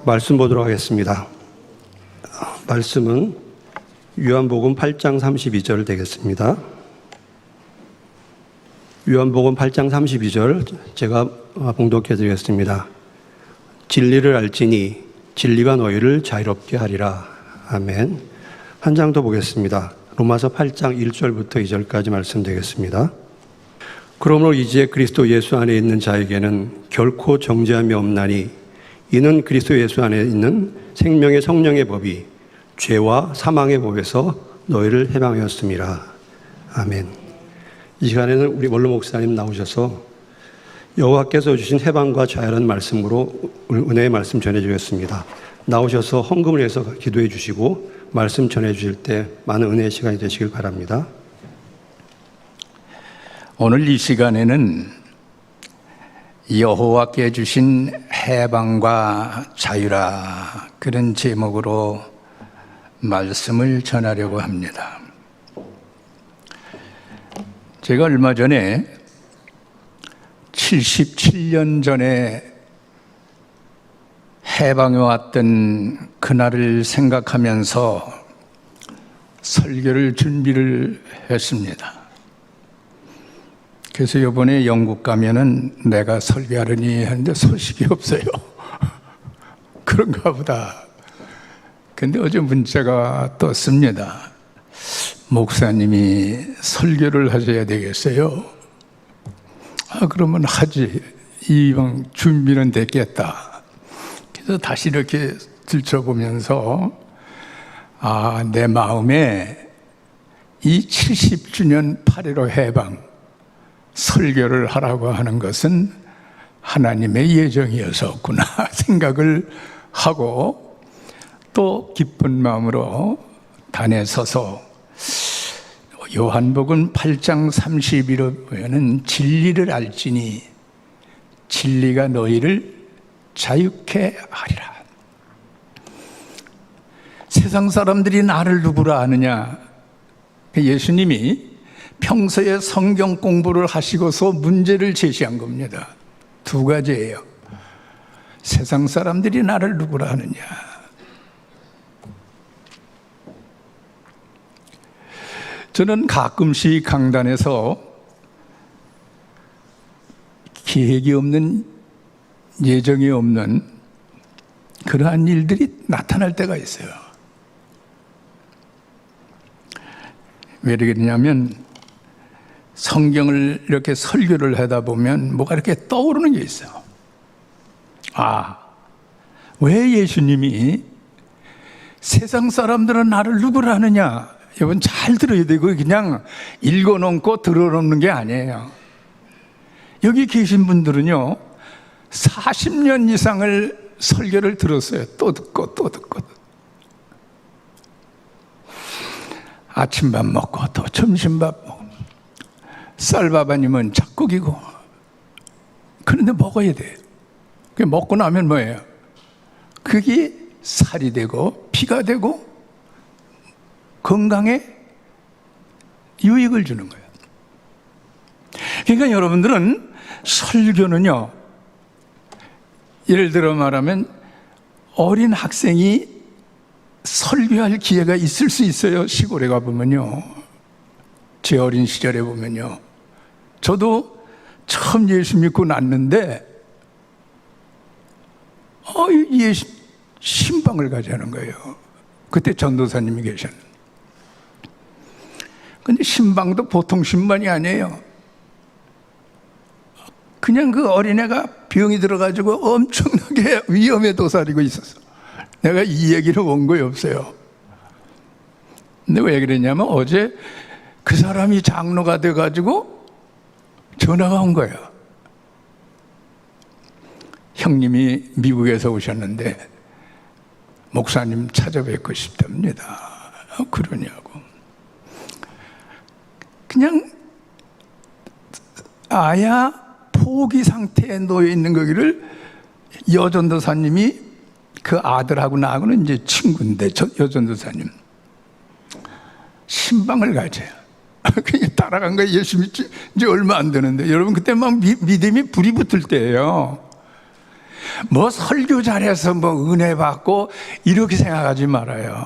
말씀 보도록 하겠습니다. 말씀은 요한복음 8장 32절 되겠습니다. 요한복음 8장 32절 제가 봉독해 드리겠습니다. 진리를 알지니 진리가 너희를 자유롭게 하리라. 아멘. 한 장 더 보겠습니다. 로마서 8장 1절부터 2절까지 말씀 되겠습니다. 그러므로 이제 그리스도 예수 안에 있는 자에게는 결코 정죄함이 없나니 이는 그리스도 예수 안에 있는 생명의 성령의 법이 죄와 사망의 법에서 너희를 해방하였음이라. 아멘. 이 시간에는 우리 원로 목사님 나오셔서 여호와께서 주신 해방과 자유라는 말씀으로 은혜의 말씀 전해주겠습니다. 나오셔서 헌금을 해서 기도해 주시고 말씀 전해 주실 때 많은 은혜의 시간이 되시길 바랍니다. 오늘 이 시간에는 여호와께 주신 해방과 자유라, 그런 제목으로 말씀을 전하려고 합니다. 제가 얼마 전에 77년 전에 해방해 왔던 그날을 생각하면서 설교를 준비를 했습니다. 그래서 이번에 영국 가면은 내가 설교하려니 했는데 소식이 없어요. 그런가 보다. 근데 어제 문자가 떴습니다. 목사님이 설교를 하셔야 되겠어요. 그러면 하지. 이왕 준비는 됐겠다. 그래서 다시 이렇게 들춰보면서 내 마음에 이 70주년 8.15 해방 설교를 하라고 하는 것은 하나님의 예정이었었구나 생각을 하고, 또 기쁜 마음으로 단에 서서 요한복음 8장 31절에는 진리를 알지니 진리가 너희를 자유케 하리라. 세상 사람들이 나를 누구라 아느냐? 예수님이 평소에 성경 공부를 하시고서 문제를 제시한 겁니다. 두 가지예요. 세상 사람들이 나를 누구라 하느냐? 저는 가끔씩 강단에서 계획이 없는, 예정이 없는 그러한 일들이 나타날 때가 있어요. 왜 그러냐면 성경을 이렇게 설교를 하다 보면 뭐가 이렇게 떠오르는 게 있어요. 왜 예수님이 세상 사람들은 나를 누구라 하느냐? 여러분 잘 들어야 되고 그냥 읽어놓고 들어놓는 게 아니에요. 여기 계신 분들은요 40년 이상을 설교를 들었어요. 또 듣고 또 듣고, 아침밥 먹고 또 점심밥 먹고, 쌀밥 아니면 잡곡이고. 그런데 먹어야 돼요. 먹고 나면 뭐예요? 그게 살이 되고 피가 되고 건강에 유익을 주는 거예요. 그러니까 여러분들은 설교는요, 예를 들어 말하면 어린 학생이 설교할 기회가 있을 수 있어요. 시골에 가보면요, 제 어린 시절에 보면요, 저도 처음 예수 믿고 났는데 신방을 가자는 거예요. 그때 전도사님이 계셨는데, 근데 신방도 보통 신방이 아니에요. 그냥 그 어린애가 병이 들어가지고 엄청나게 위험에 도사리고 있었어. 내가 이 얘기를 온 거에 없어요. 근데 왜 그랬냐면 어제 그 사람이 장로가 돼가지고 전화가 온 거예요. 형님이 미국에서 오셨는데 목사님 찾아뵙고 싶답니다. 그러냐고. 그냥 아야 포기 상태에 놓여 있는 거기를 여전도사님이, 그 아들하고 나하고는 이제 친구인데 여전도사님 신방을 가져요. 그냥 따라간 거예요. 예수 믿지 이제 얼마 안 되는데. 여러분 그때 막 믿음이 불이 붙을 때예요. 뭐 설교 잘해서 뭐 은혜 받고 이렇게 생각하지 말아요.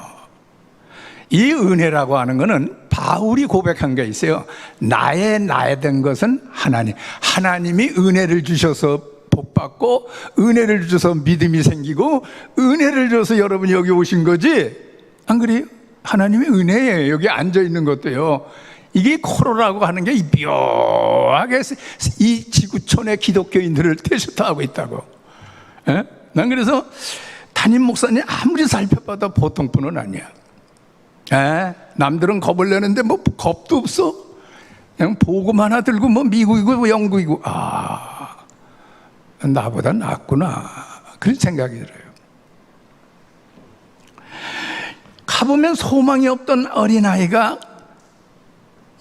이 은혜라고 하는 것은 바울이 고백한 게 있어요. 나의 된 것은 하나님. 하나님이 은혜를 주셔서 복 받고 은혜를 주셔서 믿음이 생기고 은혜를 줘서 여러분이 여기 오신 거지, 안 그래요? 하나님의 은혜예요. 여기 앉아 있는 것도요. 이게 코로나라고 하는 게 묘하게 이 지구촌의 기독교인들을 퇴소하고 있다고. 예? 난 그래서 담임 목사님 아무리 살펴봐도 보통 분은 아니야. 예? 남들은 겁을 내는데 뭐 겁도 없어. 그냥 복음 하나 들고 뭐 미국이고 뭐 영국이고, 나보다 낫구나, 그런 생각이 들어요. 가보면 소망이 없던 어린아이가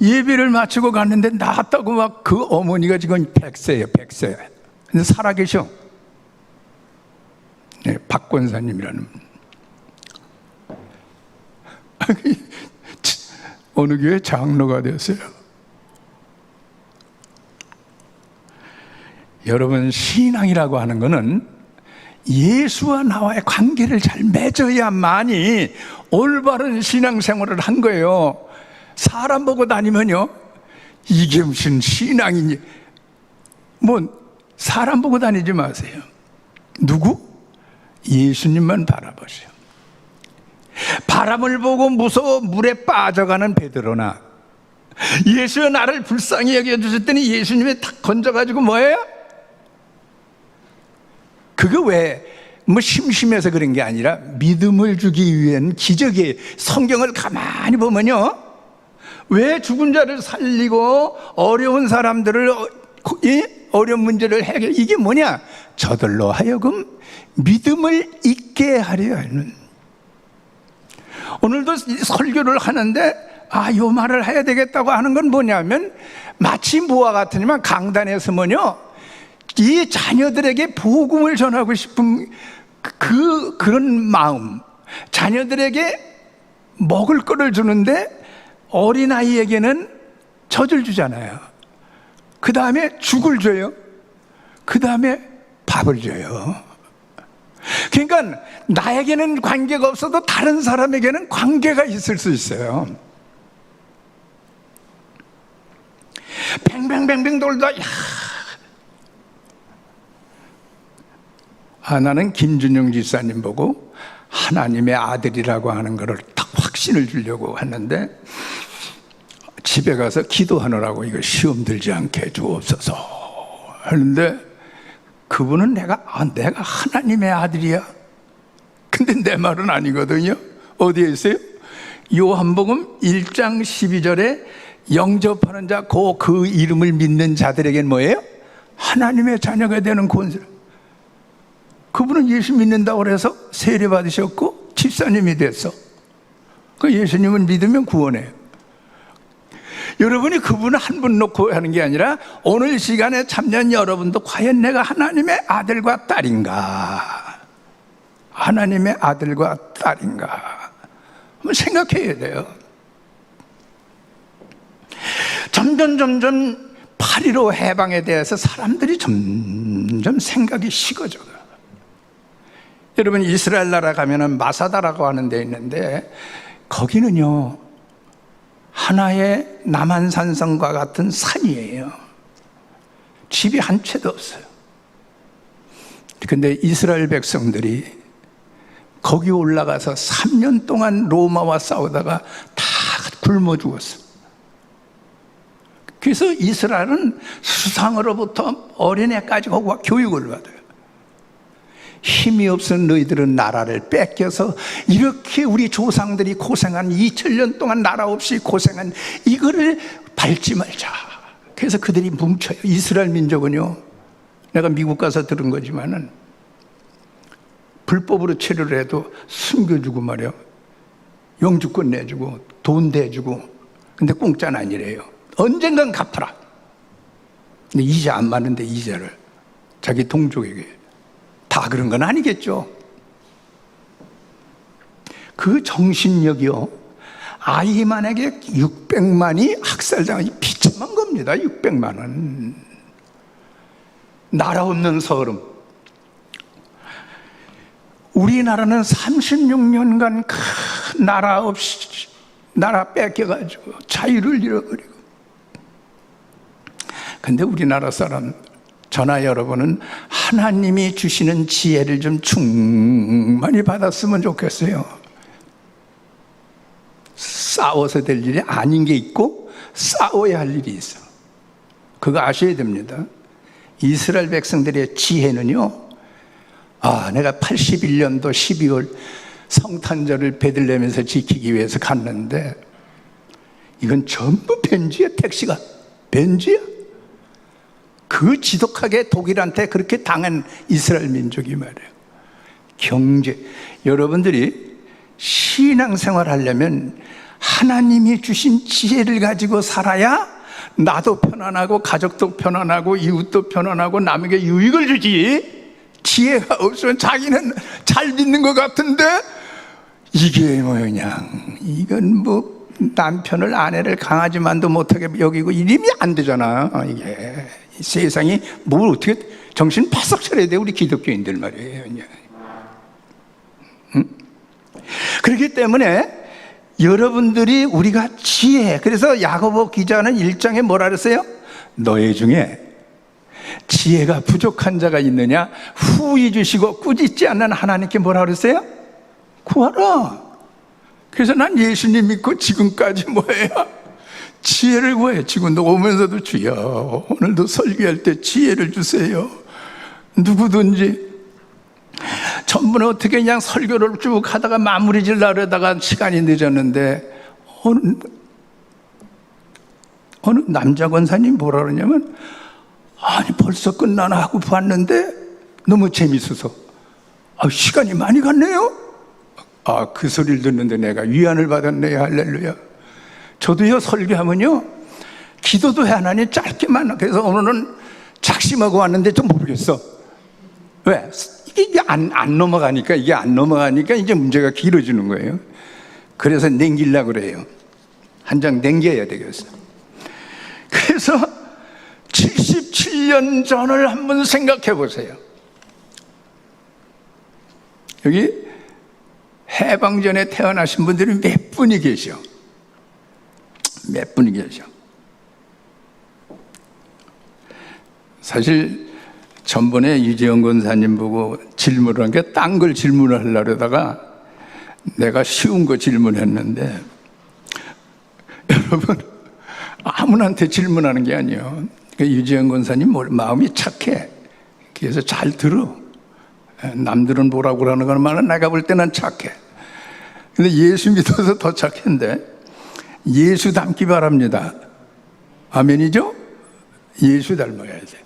예배를 마치고 갔는데 나았다고 막 그 어머니가 지금 100세예요, 100세. 근데 살아계셔. 네, 박권사님이라는. 어느 교회 장로가 되었어요. 여러분, 신앙이라고 하는 것은 예수와 나와의 관계를 잘 맺어야만이 올바른 신앙생활을 한 거예요. 사람 보고 다니면요, 이게 무슨 신앙이니? 뭐 사람 보고 다니지 마세요. 누구? 예수님만 바라보세요. 바람을 보고 무서워 물에 빠져가는 베드로나, 예수가 나를 불쌍히 여겨주셨더니 예수님이 탁 건져가지고 뭐예요? 그거 왜 뭐 심심해서 그런 게 아니라 믿음을 주기 위한 기적이에요. 성경을 가만히 보면요, 왜 죽은 자를 살리고 어려운 사람들을 어려운 문제를 해결, 이게 뭐냐? 저들로 하여금 믿음을 잊게 하려 하는. 오늘도 설교를 하는데 요 말을 해야 되겠다고 하는 건 뭐냐면, 마치 뭐와 같으냐면 강단에 서면요, 이 자녀들에게 복음을 전하고 싶은 그런 마음, 자녀들에게 먹을 거를 주는데 어린아이에게는 젖을 주잖아요. 그 다음에 죽을 줘요. 그 다음에 밥을 줘요. 그러니까 나에게는 관계가 없어도 다른 사람에게는 관계가 있을 수 있어요. 뱅뱅뱅뱅 돌다, 나는 김준영 지사님 보고 하나님의 아들이라고 하는 것을 딱 확신을 주려고 했는데, 집에 가서 기도하느라고 이거 시험 들지 않게 해주옵소서 하는데, 그분은 내가 하나님의 아들이야. 근데 내 말은 아니거든요. 어디에 있어요? 요한복음 1장 12절에 영접하는 자, 그 이름을 믿는 자들에겐 뭐예요? 하나님의 자녀가 되는 권세를. 그분은 예수 믿는다고 해서 세례 받으셨고 집사님이 됐어. 그 예수님은 믿으면 구원해요. 여러분이 그분 한 분 놓고 하는 게 아니라 오늘 시간에 참여한 여러분도 과연 내가 하나님의 아들과 딸인가? 하나님의 아들과 딸인가? 한번 생각해야 돼요. 점점 8.15 해방에 대해서 사람들이 점점 생각이 식어져요. 여러분, 이스라엘 나라 가면은 마사다라고 하는 데 있는데, 거기는요 하나의 남한산성과 같은 산이에요. 집이 한 채도 없어요. 근데 이스라엘 백성들이 거기 올라가서 3년 동안 로마와 싸우다가 다 굶어 죽었어요. 그래서 이스라엘은 수상으로부터 어린애까지 거기와 교육을 받아요. 힘이 없은 너희들은 나라를 뺏겨서 이렇게 우리 조상들이 고생한 2000년 동안 나라 없이 고생한 이거를 밟지 말자. 그래서 그들이 뭉쳐요. 이스라엘 민족은요, 내가 미국 가서 들은 거지만은 불법으로 체류를 해도 숨겨주고 말이야, 영주권 내주고 돈 대주고. 근데 공짜는 아니래요. 언젠간 갚아라. 근데 이자 안 받는데, 이자를 자기 동족에게. 다 그런 건 아니겠죠. 그 정신력이요, 아이만에게 600만이 학살당하니 비참한 겁니다. 600만은 나라 없는 서름. 우리나라는 36년간 큰 나라 없이 나라 뺏겨가지고 자유를 잃어버리고, 근데 우리나라 사람, 저나 여러분은 하나님이 주시는 지혜를 좀 충만히 받았으면 좋겠어요. 싸워서 될 일이 아닌 게 있고 싸워야 할 일이 있어. 그거 아셔야 됩니다. 이스라엘 백성들의 지혜는요, 내가 81년도 12월 성탄절을 베들레헴에서 지키기 위해서 갔는데 이건 전부 변주야. 택시가 변주야. 그 지독하게 독일한테 그렇게 당한 이스라엘 민족이 말이에요. 경제, 여러분들이 신앙생활 하려면 하나님이 주신 지혜를 가지고 살아야 나도 편안하고 가족도 편안하고 이웃도 편안하고 남에게 유익을 주지. 지혜가 없으면 자기는 잘 믿는 것 같은데 이게 그냥 이건 뭐 남편을 아내를 강아지만도 못하게 여기고 이름이 안 되잖아. 이게 세상이 뭘 어떻게 정신 바싹 차려야 돼 우리 기독교인들 말이에요. 응? 그렇기 때문에 여러분들이 우리가 지혜, 그래서 야고보 기자는 1장에 뭐라 그랬어요? 너희 중에 지혜가 부족한 자가 있느냐? 후히 주시고 꾸짖지 않는 하나님께 뭐라 그랬어요? 구하라. 그래서 난 예수님 믿고 지금까지 뭐예요? 지혜를 구해. 지금도 오면서도 주여 오늘도 설교할 때 지혜를 주세요. 누구든지. 전부는 어떻게 그냥 설교를 쭉 하다가 마무리 지으려고 하다가 시간이 늦었는데 어느 남자 권사님 뭐라 그러냐면 아니 벌써 끝나나 하고 봤는데 너무 재밌어서 시간이 많이 갔네요. 그 소리를 듣는데 내가 위안을 받았네요. 할렐루야. 저도요 설교하면요 기도도 해야 하나니 짧게만. 그래서 오늘은 작심하고 왔는데 좀 모르겠어. 왜? 이게 안 넘어가니까 이제 문제가 길어지는 거예요. 그래서 남기려고 그래요. 한 장 남겨야 되겠어. 그래서 77년 전을 한번 생각해 보세요. 여기 해방전에 태어나신 분들이 몇 분이 계셔. 몇 분이 계셔. 사실 전번에 유재영 권사님 보고 질문을 한 게 딴 걸 질문을 하려고 하다가 내가 쉬운 거 질문했는데 여러분 아무나한테 질문하는 게 아니에요. 유재영 권사님 마음이 착해. 그래서 잘 들어. 남들은 뭐라고 그러는 것만은 내가 볼 때는 착해. 근데 예수 믿어서 더 착한데 예수 닮기 바랍니다. 아멘이죠? 예수 닮아야 돼.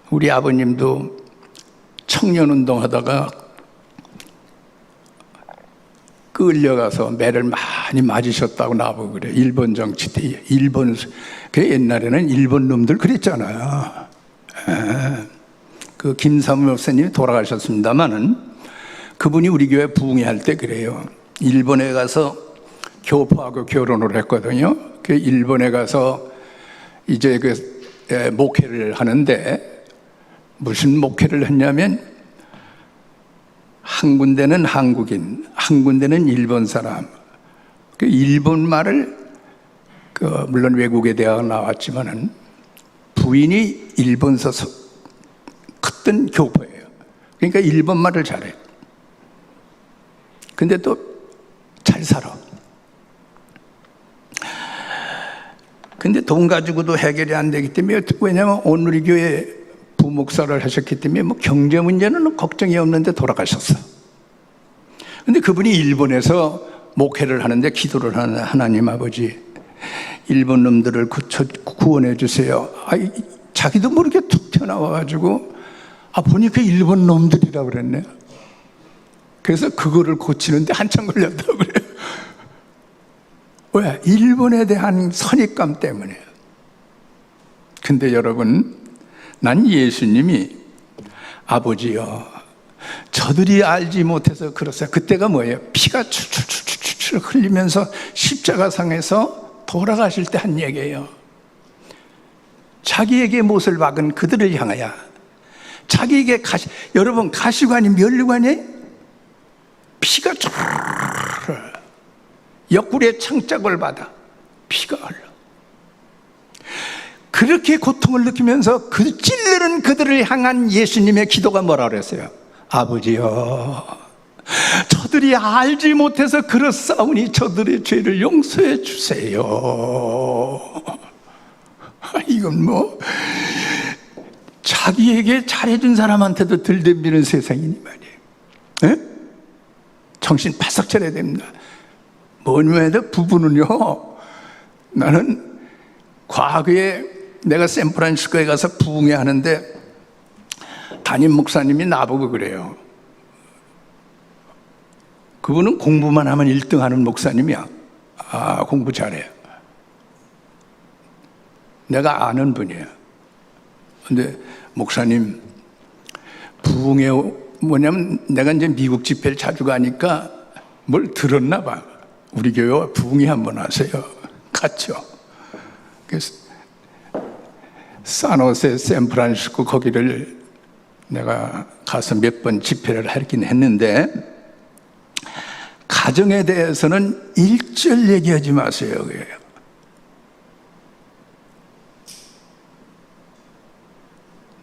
우리 아버님도 청년운동 하다가 끌려가서 매를 많이 맞으셨다고 나보고 그래. 일본 정치 때. 그 옛날에는 일본 놈들 그랬잖아요. 그 김사무 목사님이 돌아가셨습니다만은 그분이 우리 교회 부흥회할 때 그래요. 일본에 가서 교포하고 결혼을 했거든요. 그 일본에 가서 이제 목회를 하는데 무슨 목회를 했냐면 한 군데는 한국인, 한 군데는 일본 사람. 그 일본 말을 물론 외국에 대학 나왔지만은 부인이 일본서 컸던 교포예요. 그러니까 일본 말을 잘해. 근데 또 잘 살아. 근데 돈 가지고도 해결이 안 되기 때문에, 왜냐하면 오늘 이 교회 부목사를 하셨기 때문에 뭐 경제 문제는 걱정이 없는데 돌아가셨어. 근데 그분이 일본에서 목회를 하는데 기도를 하는 하나님 아버지, 일본 놈들을 구원해 주세요. 자기도 모르게 툭 튀어나와가지고 보니까 일본 놈들이라고 그랬네. 그래서 그거를 고치는데 한참 걸렸다고 그래요. 왜? 일본에 대한 선입감 때문에. 근데 여러분, 난 예수님이 아버지요, 저들이 알지 못해서 그러세요. 그때가 뭐예요? 피가 출출출출출 흘리면서 십자가상에서 돌아가실 때 한 얘기예요. 자기에게 못을 박은 그들을 향하여 자기에게 여러분 가시관이 면류관이 피가 촤르 옆구리에 창작을 받아 피가 흘러. 그렇게 고통을 느끼면서 그 찔르는 그들을 향한 예수님의 기도가 뭐라 그랬어요? 아버지여, 저들이 알지 못해서 그렇사오니 저들의 죄를 용서해 주세요. 이건 뭐 자기에게 잘해준 사람한테도 들덤비는 세상이니 말이에요. 에? 정신 바싹 차려야 됩니다. 뭐냐면 부부는요, 나는 과거에 내가 샌프란시스코에 가서 부흥회 하는데 담임 목사님이 나보고 그래요. 그분은 공부만 하면 1등 하는 목사님이야. 아, 공부 잘해. 내가 아는 분이에요. 근데 목사님, 부흥회 뭐냐면 내가 이제 미국 집회를 자주 가니까 뭘 들었나 봐. 우리 교회 부흥회 한번 하세요. 갔죠. 그래서 산호세, 샌프란시스코 거기를 내가 가서 몇 번 집회를 하긴 했는데 가정에 대해서는 일절 얘기하지 마세요. 그래요.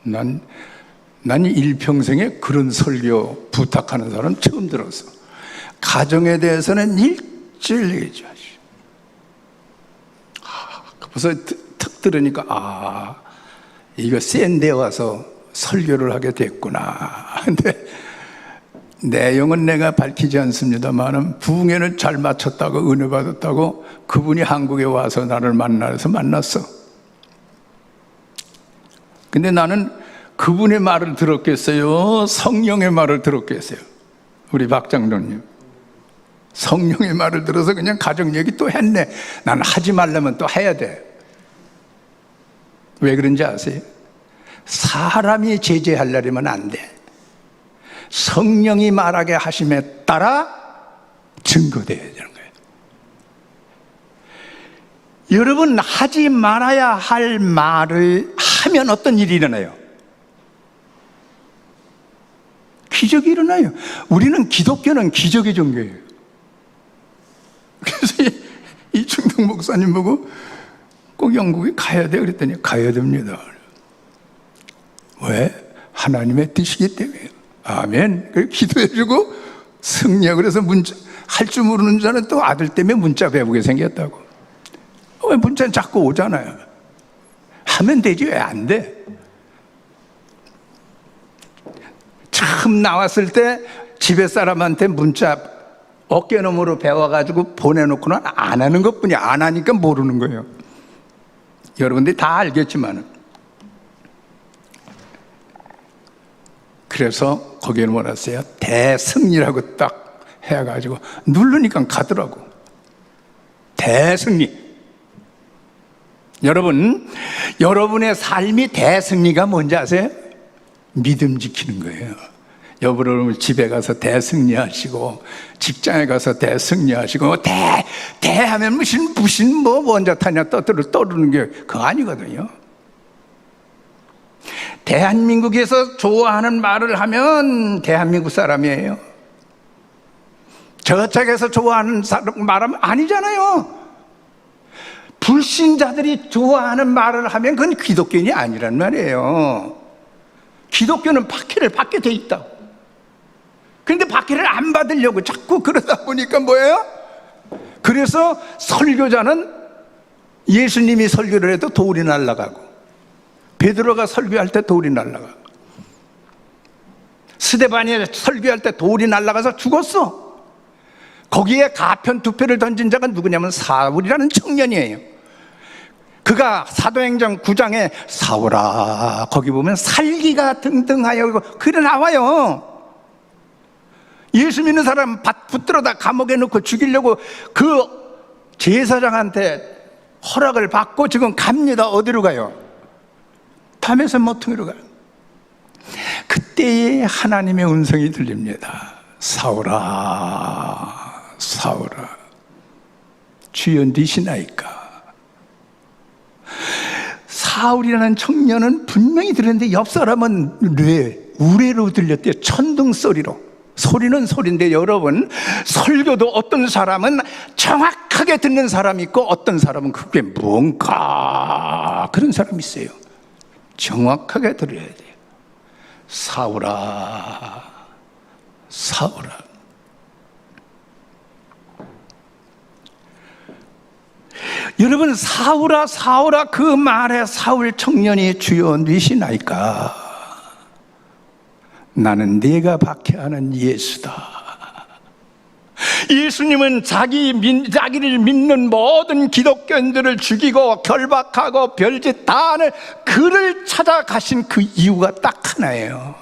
난 일평생에 그런 설교 부탁하는 사람 처음 들었어. 가정에 대해서는 일절 얘기하지 마시오. 그래서 턱 들으니까 이거 센 데 와서 설교를 하게 됐구나. 근데 내용은 내가 밝히지 않습니다만 부흥회는 잘 마쳤다고 은혜 받았다고 그분이 한국에 와서 나를 만났어. 근데 나는 그분의 말을 들었겠어요? 성령의 말을 들었겠어요? 우리 박 장로님. 성령의 말을 들어서 그냥 가정 얘기 또 했네. 난 하지 말라면 또 해야 돼. 왜 그런지 아세요? 사람이 제재하려면 안 돼. 성령이 말하게 하심에 따라 증거되어야 되는 거예요. 여러분, 하지 말아야 할 말을 하면 어떤 일이 일어나요? 기적이 일어나요. 우리는 기독교는 기적의 종교예요. 그래서 이충동 목사님 보고 꼭 영국에 가야 돼 그랬더니 가야 됩니다. 왜? 하나님의 뜻이기 때문에. 아멘. 그래서 기도해주고 승리하고 그래서 할 줄 모르는 자는 또 아들 때문에 문자 배우게 생겼다고. 왜 문자는 자꾸 오잖아요. 하면 되지 왜 안 돼? 처음 나왔을 때 집에 사람한테 문자 어깨너머로 배워가지고 보내놓고는 안 하는 것뿐이야. 안 하니까 모르는 거예요. 여러분들이 다 알겠지만은. 그래서 거기에는 뭐라 했어요? 대승리라고 딱 해가지고 누르니까 가더라고. 대승리. 여러분, 여러분의 삶이 대승리가 뭔지 아세요? 믿음 지키는 거예요. 여러분 집에 가서 대승리하시고 직장에 가서 대승리하시고 대하면 무슨 뭐 원자타냐 떠드는 게 그거 아니거든요. 대한민국에서 좋아하는 말을 하면 대한민국 사람이에요. 저쪽에서 좋아하는 사람 말하면 아니잖아요. 불신자들이 좋아하는 말을 하면 그건 기독교인이 아니란 말이에요. 기독교는 박해를 받게 돼 있다고. 그런데 박해를 안 받으려고 자꾸 그러다 보니까 뭐예요? 그래서 설교자는 예수님이 설교를 해도 돌이 날아가고 베드로가 설교할 때 돌이 날아가고 스데반이 설교할 때 돌이 날아가서 죽었어. 거기에 가편 두 표를 던진 자가 누구냐면 사울이라는 청년이에요. 그가 사도행전 9장에 사울아 거기 보면 살기가 등등하여 그래 나와요. 예수 믿는 사람 붙들어다 감옥에 넣고 죽이려고 그 제사장한테 허락을 받고 지금 갑니다. 어디로 가요? 담에서 모퉁이로 가요. 그때에 하나님의 음성이 들립니다. 사울아 사울아 주여 니시나이까. 사울이라는 청년은 분명히 들었는데 옆 사람은 우레로 들렸대요. 천둥 소리로. 소리는 소리인데 여러분, 설교도 어떤 사람은 정확하게 듣는 사람이 있고 어떤 사람은 그게 뭔가 그런 사람이 있어요. 정확하게 들어야 돼요. 사울아, 사울아. 여러분, 사울아 사울아 그 말에 사울 청년이 주여 누구시나이까? 나는 네가 박해하는 예수다. 예수님은 자기를 믿는 모든 기독교인들을 죽이고 결박하고 별짓 다 하는 그를 찾아가신 그 이유가 딱 하나예요.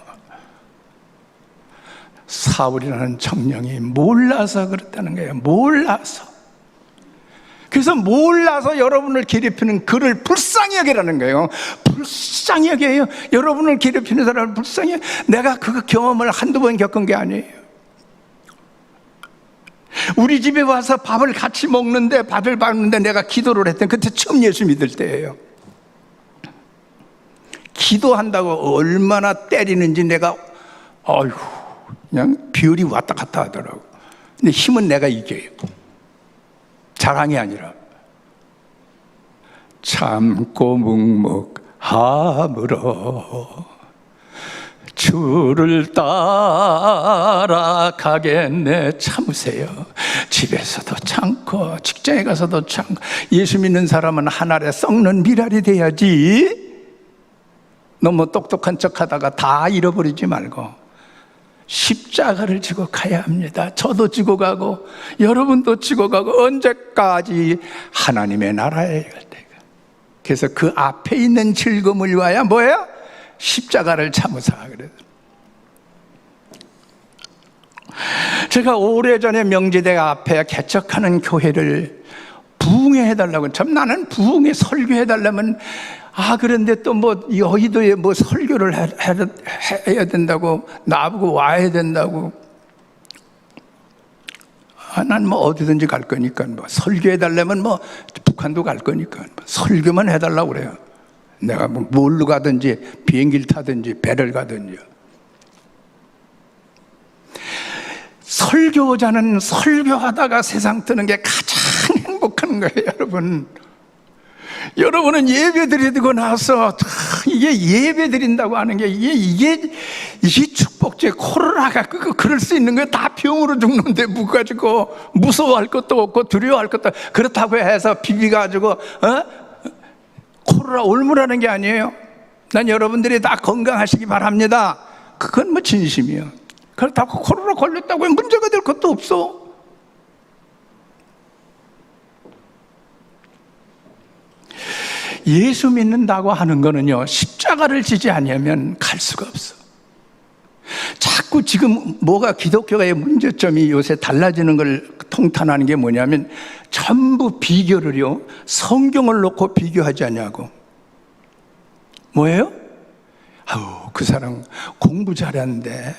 사울이라는 청년이 몰라서 그렇다는 거예요. 몰라서. 그래서 몰라서 여러분을 괴롭히는 그를 불쌍히 여기라는 거예요. 불쌍히 여겨요. 여러분을 괴롭히는 사람을 불쌍히 여겨. 내가 그 경험을 한두 번 겪은 게 아니에요. 우리 집에 와서 밥을 같이 먹는데, 밥을 받는데 내가 기도를 했던 그때 처음 예수 믿을 때예요. 기도한다고 얼마나 때리는지 내가 그냥 비율이 왔다 갔다 하더라고. 근데 힘은 내가 이겨요. 자랑이 아니라. 참고 묵묵함으로 주를 따라가겠네. 참으세요. 집에서도 참고 직장에 가서도 참고. 예수 믿는 사람은 한 알에 썩는 미랄이 돼야지. 너무 똑똑한 척하다가 다 잃어버리지 말고 십자가를 지고 가야 합니다. 저도 지고 가고 여러분도 지고 가고 언제까지? 하나님의 나라에 갈 때가. 그래서 그 앞에 있는 즐거움을 위하여 뭐예요? 십자가를 참으사. 그래서 제가 오래전에 명지대 앞에 개척하는 교회를 부흥회 해달라고. 참 나는 부흥회 설교해달라면 그런데 또 뭐 여의도에 뭐 설교를 해야 된다고, 나보고 와야 된다고. 난 뭐 어디든지 갈 거니까, 뭐 설교해달라면 뭐 북한도 갈 거니까 뭐 설교만 해달라고 그래요. 내가 뭐 뭘로 가든지 비행기를 타든지 배를 가든지. 설교자는 설교하다가 세상 뜨는 게 가장 행복한 거예요, 여러분. 여러분은 예배 드리고 나서 이게 예배 드린다고 하는 게 이게 축복제. 코로나가 그럴 수 있는 거예요. 다 병으로 죽는데 뭐 가지고 무서워할 것도 없고 두려워할 것도 없고. 그렇다고 해서 비비가지고 코로나 올무라는 게 아니에요. 난 여러분들이 다 건강하시기 바랍니다. 그건 뭐 진심이에요. 그렇다고 코로나 걸렸다고 문제가 될 것도 없어. 예수 믿는다고 하는 거는요, 십자가를 지지 않으면 갈 수가 없어. 자꾸 지금 뭐가 기독교의 문제점이 요새 달라지는 걸 통탄하는 게 뭐냐면 전부 비교를요, 성경을 놓고 비교하지 않냐고. 뭐예요? 그 사람 공부 잘하는데,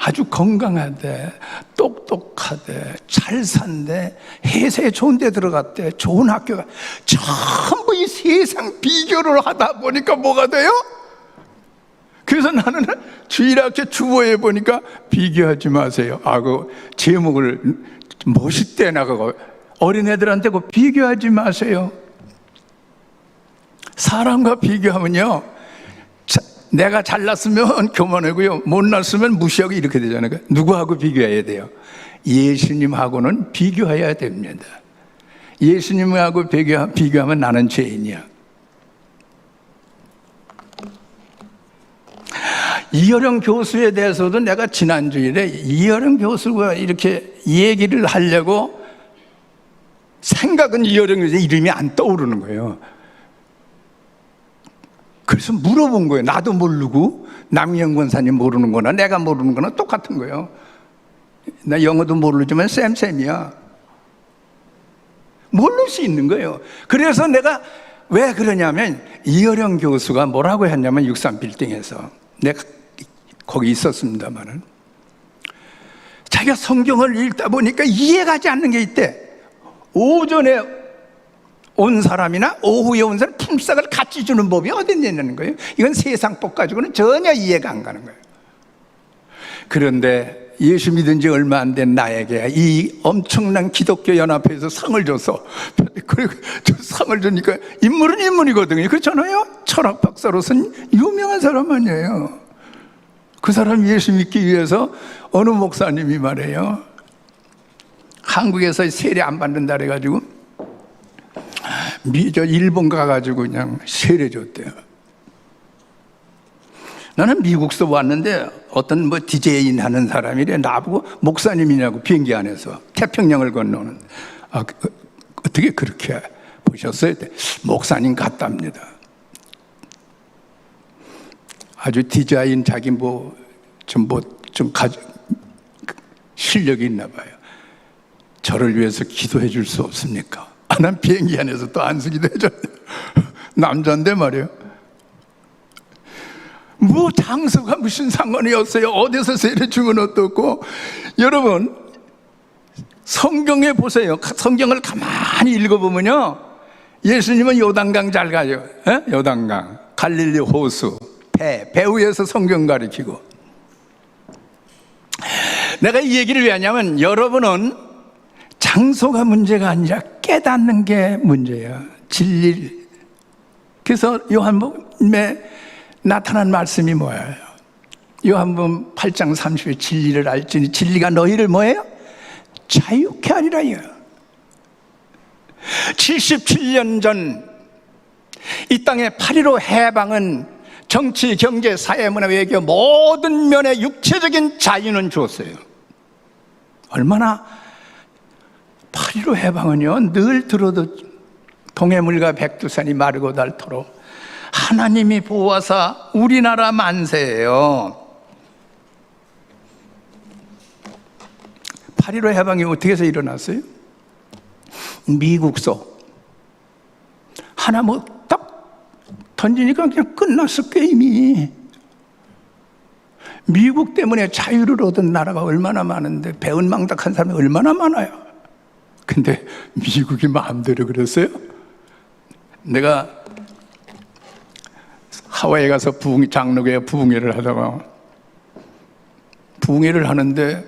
아주 건강하대, 똑똑하대, 잘 산대, 회사에 좋은 데 들어갔대, 좋은 학교가. 전부 이 세상 비교를 하다 보니까 뭐가 돼요? 그래서 나는 주일학교 주보에 보니까 비교하지 마세요. 그 제목을 멋있대 나가고, 어린애들한테 그 비교하지 마세요. 사람과 비교하면요, 내가 잘났으면 교만하고요, 못났으면 무시하고 이렇게 되잖아요. 누구하고 비교해야 돼요? 예수님하고는 비교해야 됩니다. 예수님하고 비교하면 나는 죄인이야. 이어령 교수에 대해서도 내가 지난주일에 이어령 교수가 이렇게 얘기를 하려고 생각은 이어령 교수 이름이 안 떠오르는 거예요. 그래서 물어본 거예요. 나도 모르고 남영 권사님 모르는 거나 내가 모르는 거나 똑같은 거예요. 나 영어도 모르지만 쌤이야. 모를 수 있는 거예요. 그래서 내가 왜 그러냐면 이어령 교수가 뭐라고 했냐면 63빌딩에서 내가 거기 있었습니다만은 자기가 성경을 읽다 보니까 이해가지 않는 게 있대. 오전에 온 사람이나 오후에 온 사람 품삯을 같이 주는 법이 어디 있냐는 거예요. 이건 세상법 가지고는 전혀 이해가 안 가는 거예요. 그런데 예수 믿은 지 얼마 안 된 나에게 이 엄청난 기독교 연합회에서 상을 줘서, 그리고 저 상을 주니까 인물은 인물이거든요. 그렇잖아요. 철학 박사로서는 유명한 사람 아니에요. 그 사람 예수 믿기 위해서 어느 목사님이 말해요, 한국에서 세례 안 받는다 그래가지고 일본 가가지고 그냥 세례 줬대요. 나는 미국서 왔는데 어떤 디제인 하는 사람이래 나보고 목사님이냐고, 비행기 안에서 태평양을 건너는. 어떻게 그렇게 보셨어요? 목사님 같답니다. 아주 디자인 자기 좀 실력이 있나 봐요. 저를 위해서 기도해 줄 수 없습니까? 난 비행기 안에서 또 안수기도 해줬네. 남자인데 말이에요. 장소가 무슨 상관이 없어요. 어디서 세례 주면 어떻고. 여러분, 성경에 보세요. 성경을 가만히 읽어보면요, 예수님은 요단강 잘 가요. 요단강, 갈릴리 호수, 배 위에서 성경 가르치고. 내가 이 얘기를 왜 하냐면, 여러분은 장소가 문제가 아니라 깨닫는 게 문제예요. 진리. 그래서 요한복음에 나타난 말씀이 뭐예요? 요한복음 8장 30절, 진리를 알지니 진리가 너희를 뭐예요? 자유케 하리라요. 77년 전 이 땅의 8.15 해방은 정치, 경제, 사회, 문화, 외교 모든 면의 육체적인 자유는 주었어요. 얼마나 8.15 해방은요, 늘 들어도 동해물과 백두산이 마르고 닳도록 하나님이 보호하사 우리나라 만세예요. 8.15 해방이 어떻게 해서 일어났어요? 미국서 하나 딱 던지니까 그냥 끝났어, 게임이. 미국 때문에 자유를 얻은 나라가 얼마나 많은데, 배은망덕한 사람이 얼마나 많아요. 근데 미국이 마음대로 그랬어요? 내가 하와이에 가서 장로교회 부흥회를 하다가, 부흥회를 하는데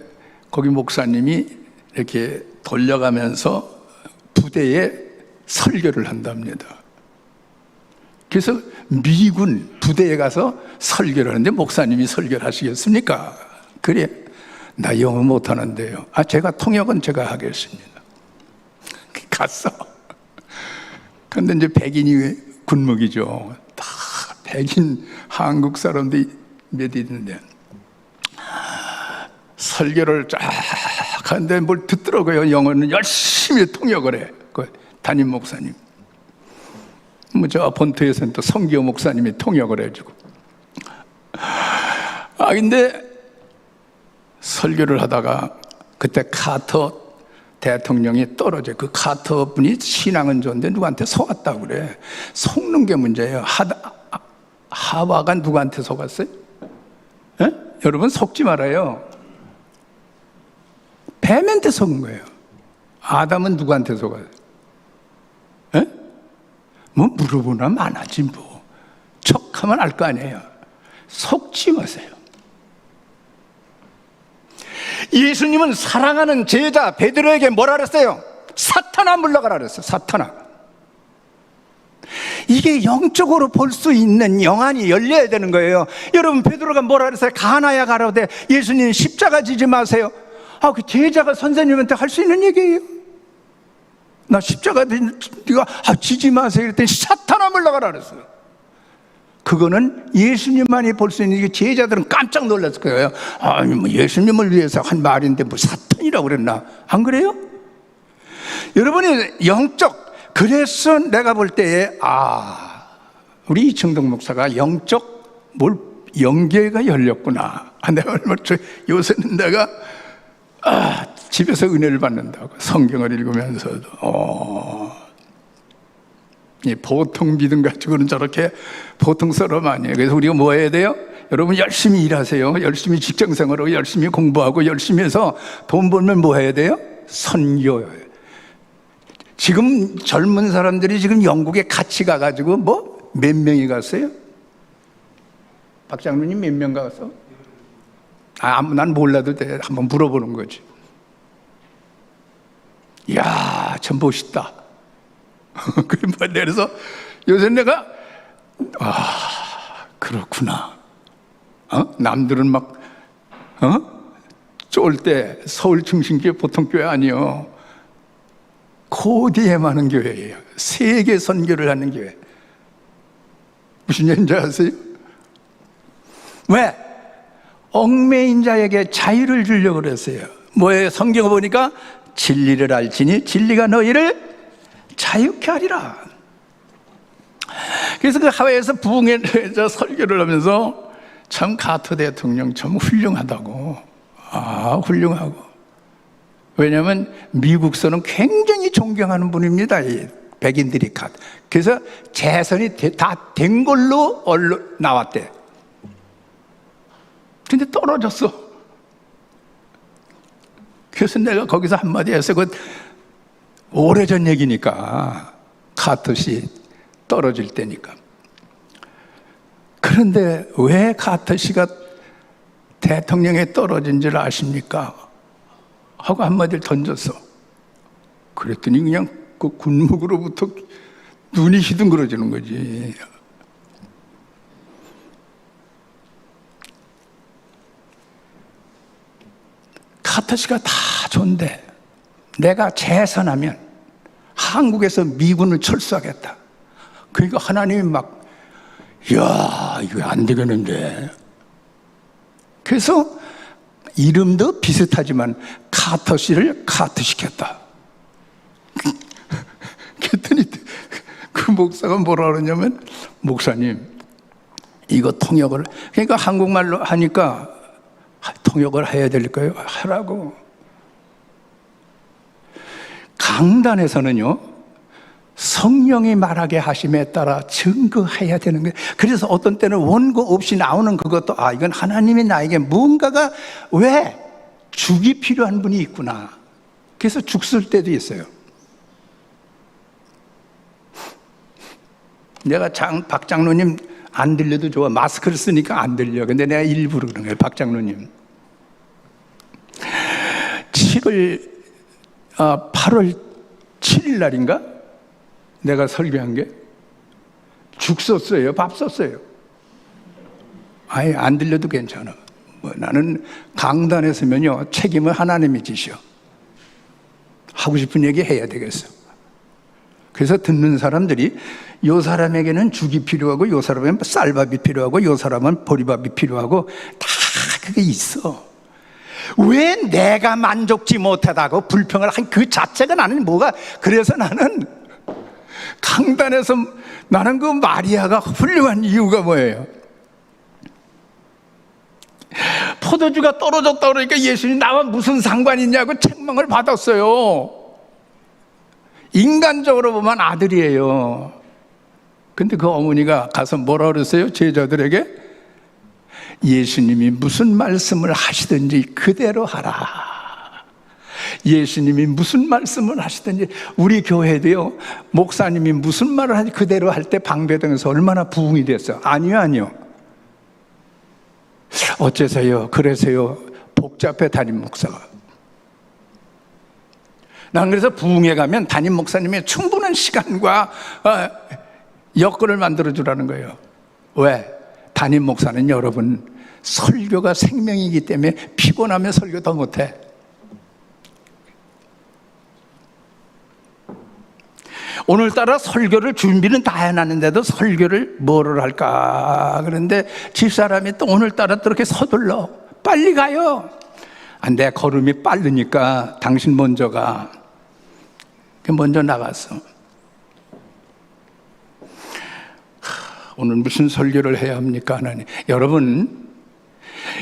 거기 목사님이 이렇게 돌려가면서 부대에 설교를 한답니다. 그래서 미군 부대에 가서 설교를 하는데 목사님이 설교를 하시겠습니까? 그래, 나 영어 못하는데요. 제가 통역은 제가 하겠습니다. 갔어. 그런데 이제 백인이 군목이죠. 다 백인 한국 사람들이 몇 있는데, 설교를 쫙 하는데 뭘 듣더라고요. 영어는 열심히 통역을 해. 그 담임 목사님. 저 본토에서는 또 성교 목사님이 통역을 해주고. 근데 설교를 하다가 그때 카터 대통령이 떨어져. 그 카터 분이 신앙은 좋은데 누구한테 속았다고 그래. 속는 게 문제예요. 하와가 누구한테 속았어요? 여러분, 속지 말아요. 뱀한테 속은 거예요. 아담은 누구한테 속아요? 뭐 물어보나 많아지 뭐. 척하면 알 거 아니에요. 속지 마세요. 예수님은 사랑하는 제자 베드로에게 뭐라 그랬어요? 사탄아 물러가라 그랬어요. 사탄아. 이게 영적으로 볼 수 있는 영안이 열려야 되는 거예요. 여러분, 베드로가 뭐라 그랬어요? 가나야 가로되 예수님 십자가 지지 마세요. 그 제자가 선생님한테 할 수 있는 얘기예요. 나 십자가 네가 지지 마세요. 그랬더니 사탄아 물러가라 그랬어요. 그거는 예수님만이 볼 수 있는, 게 제자들은 깜짝 놀랐을 거예요. 뭐 예수님을 위해서 한 말인데 뭐 사탄이라고 그랬나? 안 그래요? 여러분이 영적, 그래서 내가 볼 때에 우리 이청동 목사가 영적 영계가 열렸구나. 내가 얼마나 요새는 내가 집에서 은혜를 받는다고 성경을 읽으면서도 이 보통 믿음 가지고는 저렇게 보통 사람 아니에요. 그래서 우리가 뭐 해야 돼요? 여러분, 열심히 일하세요. 열심히 직장생활하고 열심히 공부하고 열심히 해서 돈 벌면 뭐 해야 돼요? 선교예요. 지금 젊은 사람들이 지금 영국에 같이 가가지고 뭐 몇 명이 갔어요? 박 장로님 몇 명 갔어? 난 몰라도 돼. 한번 물어보는 거지. 이야, 참 멋있다. 그래서 요새 내가 그렇구나. 남들은 막 쫄 때 서울 중심교회 보통 교회 아니요. 코디에 많은 교회예요. 세계 선교를 하는 교회. 무슨 얘기인지 아세요? 왜? 얽매인 자에게 자유를 주려고 그랬어요. 뭐예요? 성경을 보니까 진리를 알지니 진리가 너희를 자유케 하리라. 그래서 그 하와이에서 부흥회에서 설교를 하면서 참 카터 대통령 참 훌륭하다고. 훌륭하고. 왜냐하면 미국서는 굉장히 존경하는 분입니다. 이 백인들이 그래서 재선이 다 된 걸로 언론 나왔대. 근데 떨어졌어. 그래서 내가 거기서 한마디 해서 그 오래전 얘기니까 카터 씨 떨어질 때니까. 그런데 왜 카터 씨가 대통령에 떨어진 줄 아십니까? 하고 한마디를 던졌어. 그랬더니 그냥 그 군목으로부터 눈이 희둥그러지는 거지. 카터 씨가 다 좋은데 내가 재선하면 한국에서 미군을 철수하겠다. 그러니까 하나님이 막 이야 이거 안 되겠는데. 그래서 이름도 비슷하지만 카터 씨를 카트시켰다. 그랬더니 그 목사가 뭐라 그러냐면 목사님 이거 통역을 그러니까 한국말로 하니까 통역을 해야 될 거예요. 하라고. 강단에서는요 성령이 말하게 하심에 따라 증거해야 되는 거예요. 그래서 어떤 때는 원고 없이 나오는 그것도 이건 하나님이 나에게 무언가가 왜 죽이 필요한 분이 있구나. 그래서 죽 쓸 때도 있어요. 내가 박 장로님 안 들려도 좋아. 마스크를 쓰니까 안 들려. 근데 내가 일부러 그런 거예요. 박 장로님 8월 7일 날인가 내가 설교한 게 죽 썼어요? 밥 썼어요? 아예 안 들려도 괜찮아. 나는 강단에 서면요 책임을 하나님이 지셔. 하고 싶은 얘기 해야 되겠어. 그래서 듣는 사람들이 요 사람에게는 죽이 필요하고 요 사람에게는 쌀밥이 필요하고 요 사람은 보리밥이 필요하고 다 그게 있어. 왜 내가 만족지 못하다고 불평을 한 그 자체가 나는 뭐가 그래서 나는 강단에서 나는 그 마리아가 훌륭한 이유가 뭐예요? 포도주가 떨어졌다 그러니까 예수님 나와 무슨 상관이 있냐고 책망을 받았어요. 인간적으로 보면 아들이에요. 근데 그 어머니가 가서 뭐라 그랬어요? 제자들에게 예수님이 무슨 말씀을 하시든지 그대로 하라. 예수님이 무슨 말씀을 하시든지. 우리 교회도요 목사님이 무슨 말을 하든지 그대로 할 때 방배동에서 얼마나 부흥이 됐어. 아니요 어째서요 그래서요 복잡해. 담임 목사가. 난 그래서 부흥회 가면 담임 목사님의 충분한 시간과 여건을 만들어주라는 거예요. 왜? 담임 목사는 여러분 설교가 생명이기 때문에 피곤하면 설교 더 못해. 오늘따라 설교를 준비는 다 해놨는데도 설교를 뭐를 할까 그런데 집사람이 또 오늘따라 또 이렇게 서둘러. 빨리 가요. 내 걸음이 빠르니까 당신 먼저 가. 먼저 나갔어. 오늘 무슨 설교를 해야 합니까 하나님?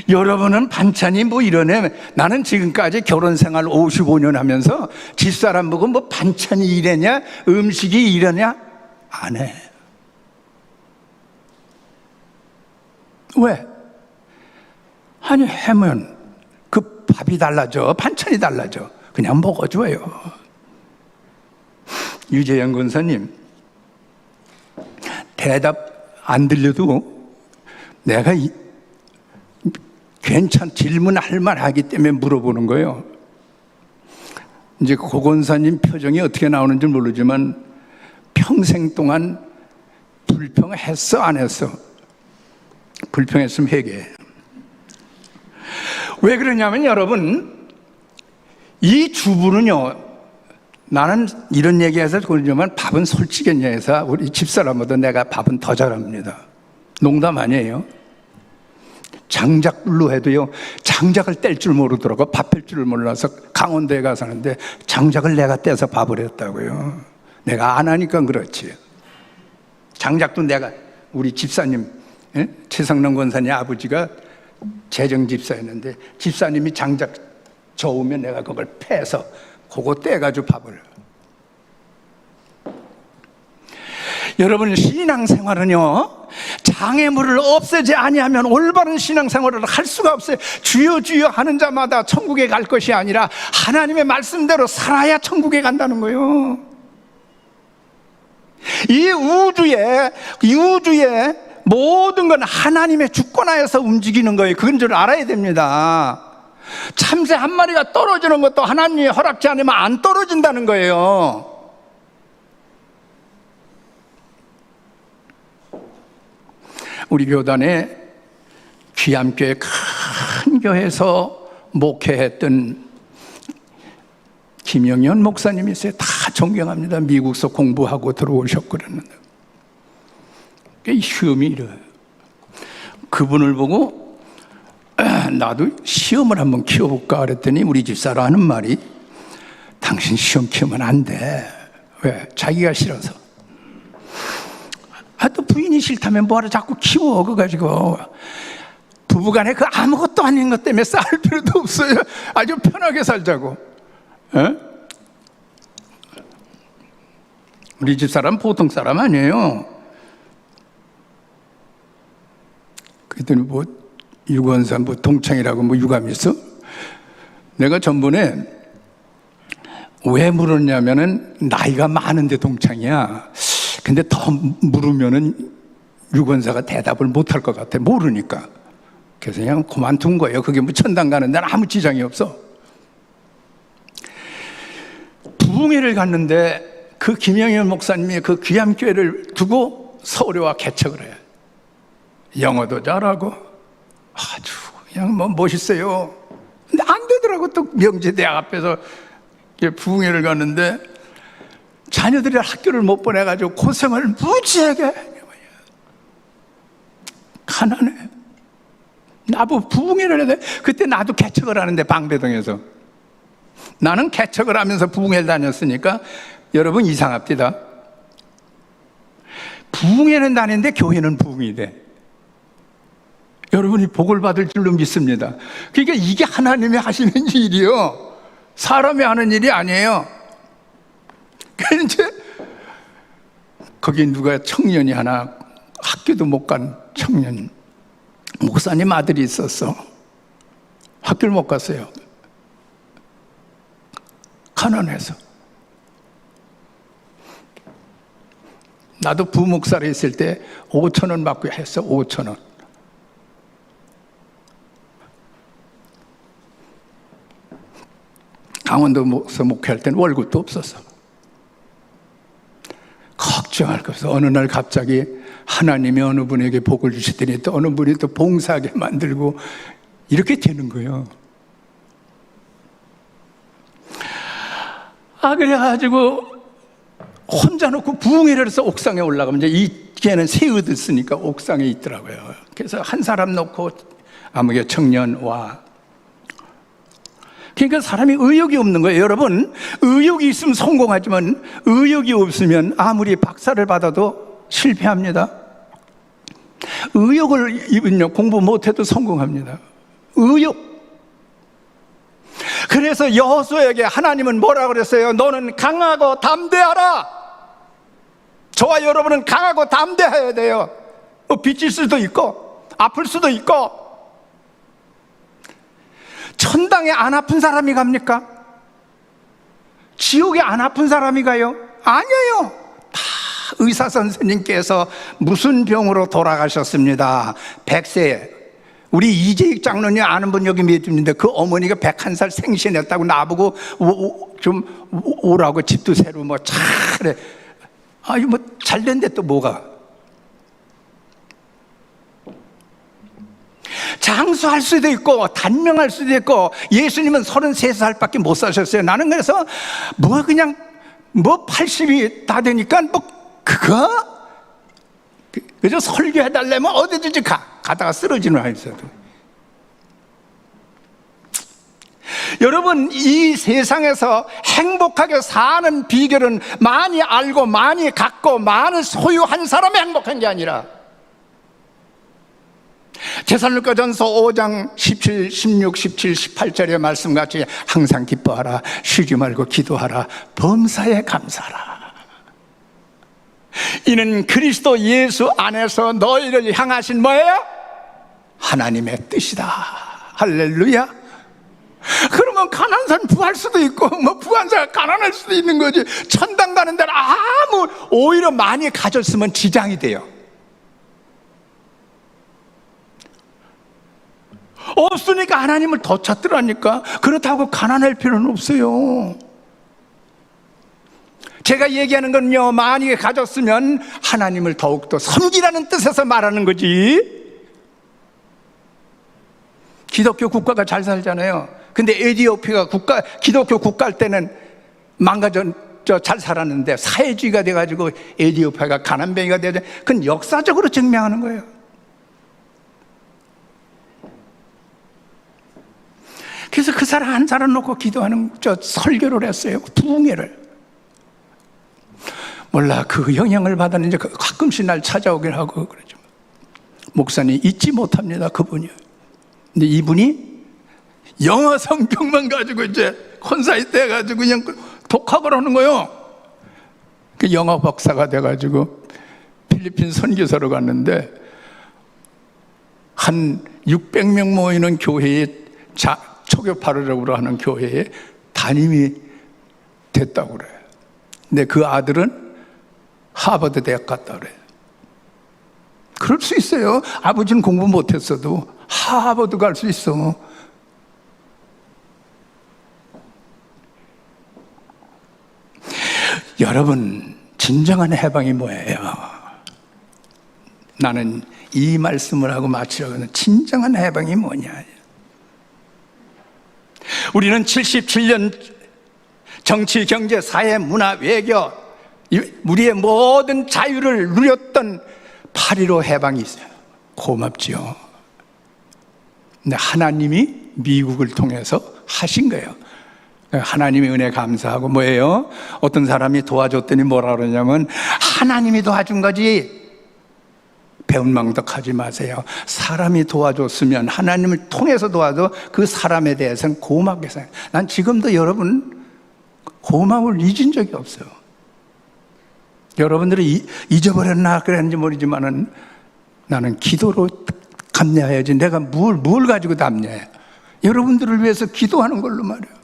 여러분은 반찬이 뭐 이러네. 나는 지금까지 결혼 생활 55년 하면서 집사람 보고 뭐 반찬이 이래냐 음식이 이러냐 안 해. 왜? 아니 하면 그 밥이 달라져 반찬이 달라져. 그냥 먹어줘요. 유재영 권사님, 대답 안 들려도 내가 질문할 만하기 때문에 물어보는 거예요. 이제 고 권사님 표정이 어떻게 나오는지 모르지만 평생 동안 불평했어, 안 했어? 불평했으면 회개해. 왜 그러냐면 여러분, 이 주부는요, 나는 이런 얘기해서 그러지만 밥은 솔직히 얘기해서 우리 집사람보다 내가 밥은 더 잘합니다. 농담 아니에요. 장작불로 해도요, 장작을 뗄 줄 모르더라고. 밥 뺄 줄을 몰라서 강원도에 가서 하는데 장작을 내가 떼서 밥을 했다고요. 내가 안 하니까 그렇지. 장작도 내가, 우리 집사님, 최성남 권사님 아버지가 재정집사였는데 집사님이 장작 저으면 내가 그걸 패서 그거 떼가지고 밥을. 여러분, 신앙생활은요, 장애물을 없애지 아니하면 올바른 신앙생활을 할 수가 없어요. 주여 주여 하는 자마다 천국에 갈 것이 아니라 하나님의 말씀대로 살아야 천국에 간다는 거예요. 이 우주에 모든 건 하나님의 주권하에서 움직이는 거예요. 그건 줄 알아야 됩니다. 참새 한 마리가 떨어지는 것도 하나님이 허락지 않으면 안 떨어진다는 거예요. 우리 교단에 귀암교회 큰 교회에서 목회했던 김영현 목사님이 있어요. 다 존경합니다. 미국서 공부하고 들어오셨고 그러는데 시험이 이래요. 그분을 보고 나도 시험을 한번 키워볼까 그랬더니 우리 집사람 하는 말이, 당신 시험 키우면 안 돼. 왜? 자기가 싫어서. 또 부인이 싫다면 뭐하러 자꾸 키워. 그거 가지고 부부간에 그 아무것도 아닌 것 때문에 싸울 필요도 없어요. 아주 편하게 살자고. 에? 우리 집사람 보통 사람 아니에요. 그랬더니 뭐 유권사 뭐 동창이라고 뭐 유감이 있어? 내가 전번에 왜 물었냐면은 나이가 많은데 동창이야. 근데 더 물으면은 유권사가 대답을 못할 것 같아. 모르니까. 그래서 그냥 그만둔 거예요. 그게 뭐 천당 가는 데는 아무 지장이 없어. 부흥회를 갔는데 그 김영현 목사님이 그 귀암교회를 두고 서울에 와 개척을 해요. 영어도 잘하고 아주 그냥 뭐 멋있어요. 근데 안 되더라고. 또 명제대학 앞에서 부흥회를 갔는데 자녀들이 학교를 못 보내가지고 고생을 무지하게. 가난해. 나도 부흥회를 해야 돼. 그때 나도 개척을 하는데 방배동에서. 나는 개척을 하면서 부흥회를 다녔으니까 여러분 이상합니다. 부흥회는 다니는데 교회는 부흥이 돼. 여러분이 복을 받을 줄로 믿습니다. 그러니까 이게 하나님이 하시는 일이요, 사람이 하는 일이 아니에요. 그래서 이제 거기 누가 청년이 하나, 학교도 못 간 청년 목사님 아들이 있었어. 학교를 못 갔어요. 가난해서. 나도 부목사로 있을 때 5,000원 받고 했어. 5,000원. 강원도에서 목회할 때는 월급도 없었어. 걱정할 것 없어. 어느 날 갑자기 하나님이 어느 분에게 복을 주시더니 또 어느 분이 또 봉사하게 만들고 이렇게 되는 거예요. 그래가지고 혼자 놓고 부흥회를 해서 옥상에 올라가면 이제 이 걔는 새 옷을 쓰니까 옥상에 있더라고요. 그래서 한 사람 놓고 아무개 청년 와. 그러니까 사람이 의욕이 없는 거예요. 여러분, 의욕이 있으면 성공하지만 의욕이 없으면 아무리 박사를 받아도 실패합니다. 의욕을 입은요, 공부 못해도 성공합니다. 의욕. 그래서 여호수아에게 하나님은 뭐라 그랬어요? 너는 강하고 담대하라. 저와 여러분은 강하고 담대해야 돼요. 빚질 수도 있고 아플 수도 있고. 천당에 안 아픈 사람이 갑니까? 지옥에 안 아픈 사람이 가요? 아니에요. 다 의사 선생님께서 무슨 병으로 돌아가셨습니다. 100세. 우리 이재익 장로님 아는 분 여기 몇 분인데 그 어머니가 101살 생신했다고 나보고 좀 오라고 집도 새로 뭐 잘해. 아유 뭐 잘된데 또 뭐가. 장수할 수도 있고 단명할 수도 있고 예수님은 33살밖에 못 사셨어요. 나는 그래서 뭐 그냥 뭐 80이 다 되니까 뭐 그거 그저 설교해달라면 어디든지 가다가 쓰러지는 아이였어도. 여러분 이 세상에서 행복하게 사는 비결은 많이 알고 많이 갖고 많은 소유한 사람이 행복한 게 아니라 데살로니가전서 5장 17, 16, 17, 18절의 말씀같이 항상 기뻐하라, 쉬지 말고 기도하라, 범사에 감사하라. 이는 그리스도 예수 안에서 너희를 향하신 뭐예요? 하나님의 뜻이다. 할렐루야. 그러면 가난한 사람 부할 수도 있고 뭐 부한 사람 가난할 수도 있는 거지. 천당 가는 데는 아무 오히려 많이 가졌으면 지장이 돼요. 없으니까 하나님을 더 찾더라니까. 그렇다고 가난할 필요는 없어요. 제가 얘기하는 건요, 많이 가졌으면 하나님을 더욱더 섬기라는 뜻에서 말하는 거지. 기독교 국가가 잘 살잖아요. 근데 에티오피아가 기독교 국가일 때는 잘 살았는데 사회주의가 돼가지고 에티오피아가 가난뱅이가 되죠. 그건 역사적으로 증명하는 거예요. 그래서 그 사람 한 사람 놓고 기도하는 설교를 했어요. 부흥회를. 몰라 그 영향을 받았는지 가끔씩 날 찾아오긴 하고 그러죠. 목사님 잊지 못합니다 그분이. 근데 이분이 영어 성경만 가지고 이제 콘사이트 해가지고 그냥 독학을 하는 거예요. 그 영어 박사가 돼가지고 필리핀 선교사로 갔는데 한 600명 모이는 교회에 초교파르라고 하는 교회에 담임이 됐다고 그래요. 근데 그 아들은 하버드 대학 갔다 그래요. 그럴 수 있어요. 아버지는 공부 못했어도 하버드 갈 수 있어. 여러분 진정한 해방이 뭐예요? 나는 이 말씀을 하고 마치려고 하는 진정한 해방이 뭐냐. 우리는 77년 정치, 경제, 사회, 문화, 외교 우리의 모든 자유를 누렸던 8.15 해방이 있어요. 고맙지요. 근데 하나님이 미국을 통해서 하신 거예요. 하나님의 은혜 감사하고 뭐예요? 어떤 사람이 도와줬더니 뭐라 그러냐면 하나님이 도와준 거지 배은망덕하지 마세요. 사람이 도와줬으면 하나님을 통해서 도와도 그 사람에 대해서는 고맙게 생각해요. 난 지금도 여러분 고마움을 잊은 적이 없어요. 여러분들이 잊어버렸나 그랬는지 모르지만은 나는 기도로 감내해야지. 내가 뭘 가지고 감내해? 여러분들을 위해서 기도하는 걸로 말이에요.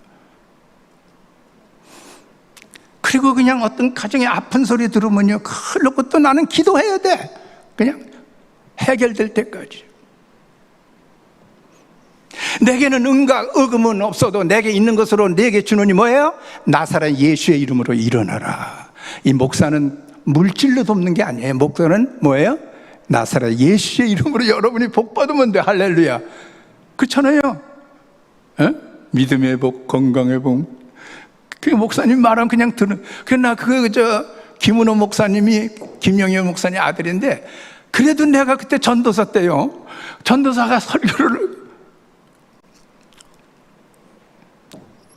그리고 그냥 어떤 가정에 아픈 소리 들으면요, 그러고 또 나는 기도해야 돼. 그냥 해결될 때까지. 내게는 은과 의금은 없어도 내게 있는 것으로 내게 주노니 뭐예요? 나사렛 예수의 이름으로 일어나라. 이 목사는 물질로 돕는 게 아니에요. 목사는 뭐예요? 나사렛 예수의 이름으로 여러분이 복 받으면 돼. 할렐루야. 그렇잖아요. 에? 믿음의 복, 건강의 복. 그 목사님 말하면 그냥 들은. 그러나 김은호 목사님이 김영현 목사님 아들인데 그래도 내가 그때 전도사 때요. 전도사가